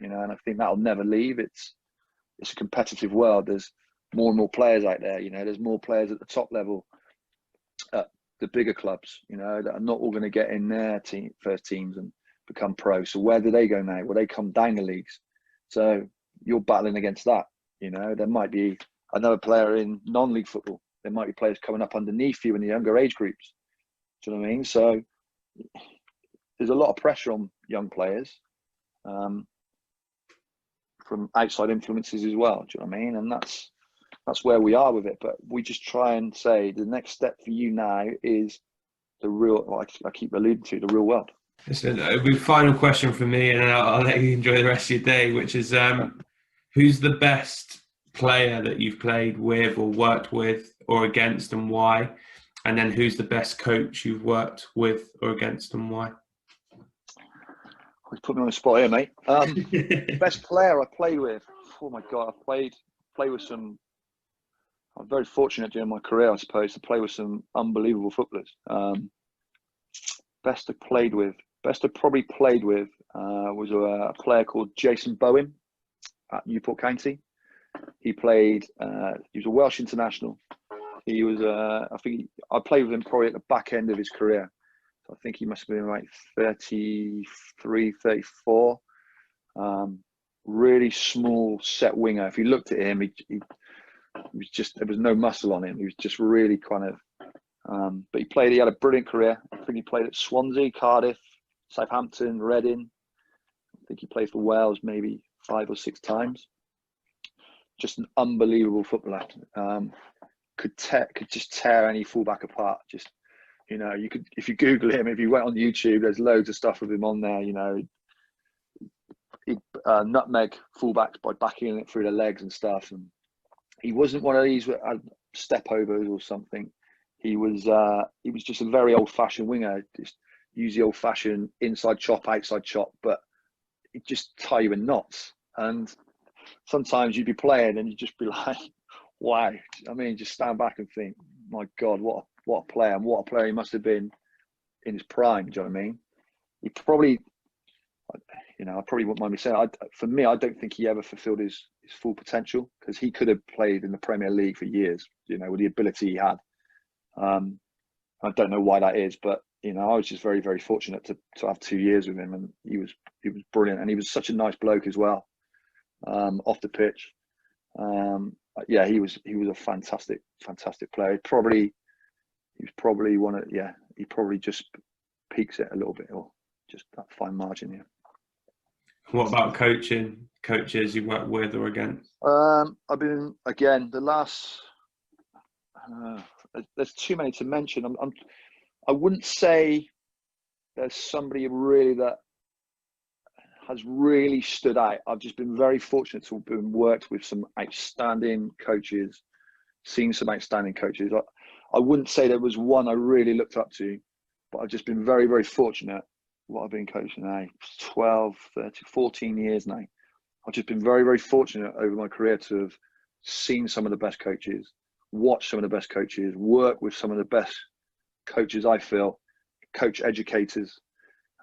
You know, and I think that'll never leave. It's a competitive world. There's more and more players out there. You know, there's more players at the top level, at the bigger clubs. You know, that are not all going to get in their first teams and become pro. So where do they go now? Well, they come down the leagues. So you're battling against that. You know, there might be another player in non-league football. There might be players coming up underneath you in the younger age groups. Do you know what I mean? So there's a lot of pressure on young players from outside influences as well. Do you know what I mean? And that's where we are with it. But we just try and say the next step for you now is the real, like I keep alluding to, the real world. Listen, it'll be final question for me, and then I'll let you enjoy the rest of your day, which is who's the best player that you've played with or worked with or against, and why? And then who's the best coach you've worked with or against, and why? You put me on the spot here, mate. Best player I played with. Oh my God, I played with some. I'm very fortunate during my career, I suppose, to play with some unbelievable footballers. Best I probably played with was a player called Jason Bowen at Newport County. He played. He was a Welsh international. He was. I think I played with him probably at the back end of his career. I think he must have been like 33, 34. Really small set winger. If you looked at him, he was just, there was no muscle on him. He was just really kind of, but he had a brilliant career. I think he played at Swansea, Cardiff, Southampton, Reading. I think he played for Wales maybe 5 or 6 times. Just an unbelievable footballer. Could just tear any fullback apart. Just, you know, you could, if you Google him, if you went on YouTube, there's loads of stuff with him on there. You know, he'd nutmeg fullbacks by backing it through the legs and stuff. And he wasn't one of these step overs or something. He was just a very old-fashioned winger. Just use the old-fashioned inside chop, outside chop, but it just tie you in knots. And sometimes you'd be playing and you'd just be like, wow. I mean, just stand back and think, my God, what a player, and what a player he must have been in his prime. Do you know what I mean? He probably, you know, I probably wouldn't mind me saying, for me, I don't think he ever fulfilled his full potential, because he could have played in the Premier League for years, you know, with the ability he had. I don't know why that is, but, you know, I was just very, very fortunate to have 2 years with him, and he was brilliant, and he was such a nice bloke as well, off the pitch. Yeah, he was a fantastic player. He probably just peaks it a little bit, or just that fine margin. Yeah. What about coaches you work with or against? I've been, again, the last. There's too many to mention. I wouldn't say there's somebody really that has really stood out. I've just been very fortunate to have been worked with some outstanding coaches, seen some outstanding coaches. I wouldn't say there was one I really looked up to, but I've just been very, very fortunate. What I've been coaching now, 12, 13, 14 years now. I've just been very, very fortunate over my career to have seen some of the best coaches, watched some of the best coaches, worked with some of the best coaches, I feel, coach educators.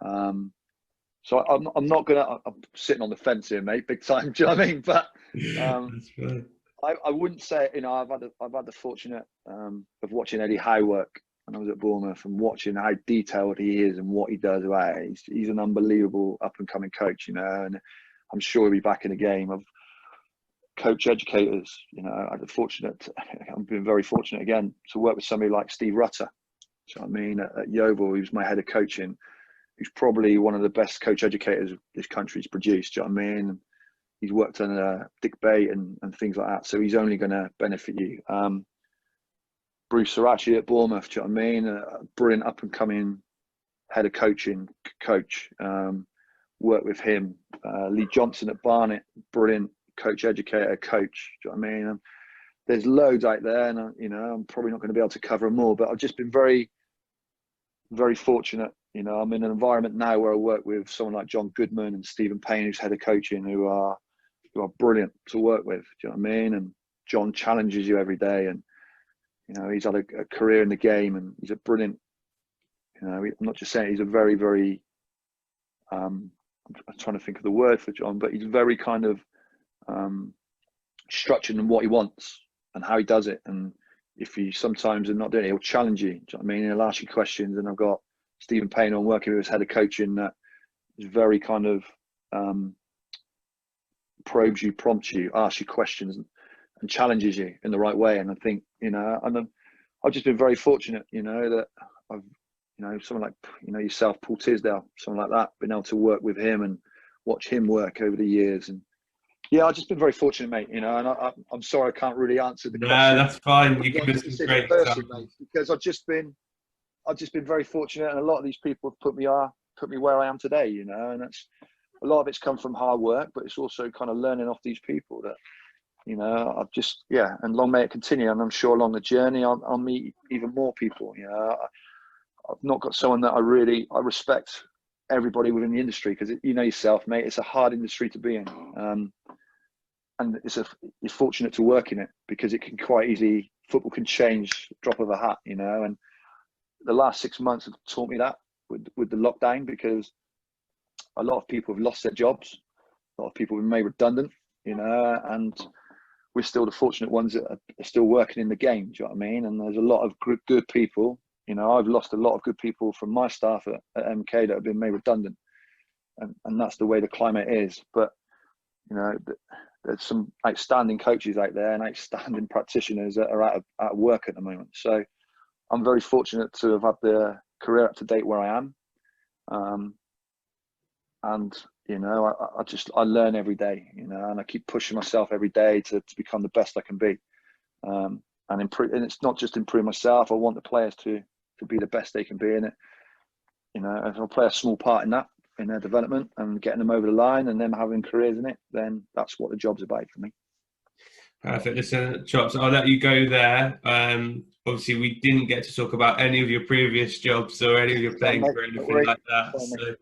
So I'm not gonna. I'm sitting on the fence here, mate, big time. Do you know what I mean? But That's right. I wouldn't say. I've had the fortunate of watching Eddie Howe work when I was at Bournemouth and watching how detailed he is and what he does. He's an unbelievable up and coming coach, and I'm sure he'll be back in the game. Of coach educators, I've been very fortunate again to work with somebody like Steve Rutter. Do you know what I mean? At Yeovil, he was my head of coaching. He's probably one of the best coach educators this country's produced. Do you know what I mean? He's worked on Dick Bate and things like that. So he's only going to benefit you. Bruce Sarachi at Bournemouth, do you know what I mean? A brilliant up and coming head of coaching coach. Worked with him. Lee Johnson at Barnet, brilliant coach educator coach. Do you know what I mean? And there's loads out there, and I'm probably not going to be able to cover them all. But I've just been very, very fortunate. I'm in an environment now where I work with someone like John Goodman and Stephen Payne, who's head of coaching, who are brilliant to work with. Do you know what I mean? And John challenges you every day, and he's had a career in the game, and he's a brilliant. I'm not just saying he's a very, very. I'm trying to think of the word for John, but he's very kind of structured in what he wants and how he does it. And if you sometimes are not doing it, he'll challenge you. Do you know what I mean? He'll ask you questions, and I've got Stephen Payne on working with his head of coaching that is very kind of probes you, prompts you, asks you questions, and challenges you in the right way. And I think I've just been very fortunate, that I've someone like yourself, Paul Tisdale, someone like that, been able to work with him and watch him work over the years. And yeah, I've just been very fortunate, mate. And I'm sorry I can't really answer the question. No, that's fine. You give us some great person, mate, because I've just been very fortunate, and a lot of these people have put me where I am today, and that's a lot of it's come from hard work, but it's also kind of learning off these people that, I've just, and long may it continue. And I'm sure along the journey, I'll meet even more people. I've not got someone that I respect everybody within the industry, because yourself, mate, it's a hard industry to be in. And you're fortunate to work in it, because it can quite easily, football can change, drop of a hat, and the last 6 months have taught me that with the lockdown, because a lot of people have lost their jobs. A lot of people have been made redundant, and we're still the fortunate ones that are still working in the game. Do you know what I mean? And there's a lot of good people. I've lost a lot of good people from my staff at MK that have been made redundant. And that's the way the climate is. But, there's some outstanding coaches out there and outstanding practitioners that are out of work at the moment. So I'm very fortunate to have had the career up to date where I am. I learn every day, and I keep pushing myself every day to become the best I can be. And improve, and it's not just improve myself. I want the players to be the best they can be in it. If I'll play a small part in that, in their development and getting them over the line and them having careers in it, then that's what the job's about for me. Perfect. Listen, Chops, I'll let you go there. Obviously, we didn't get to talk about any of your previous jobs or any of your playing or anything like that. So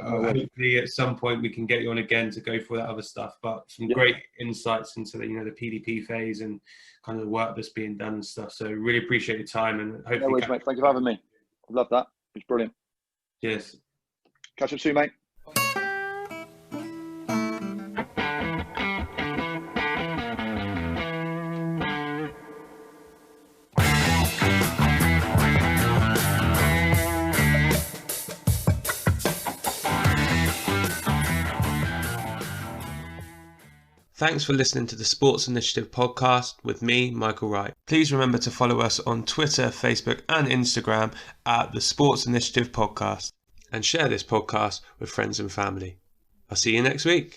hopefully at some point we can get you on again to go for that other stuff. But some great insights into the PDP phase and kind of the work that's being done and stuff. So really appreciate your time, and hopefully. No worries, mate. Thank you for having me. I love that. It's brilliant. Cheers. Catch up soon, mate. Thanks for listening to the Sports Initiative podcast with me, Michael Wright. Please remember to follow us on Twitter, Facebook and Instagram at the Sports Initiative Podcast, and share this podcast with friends and family. I'll see you next week.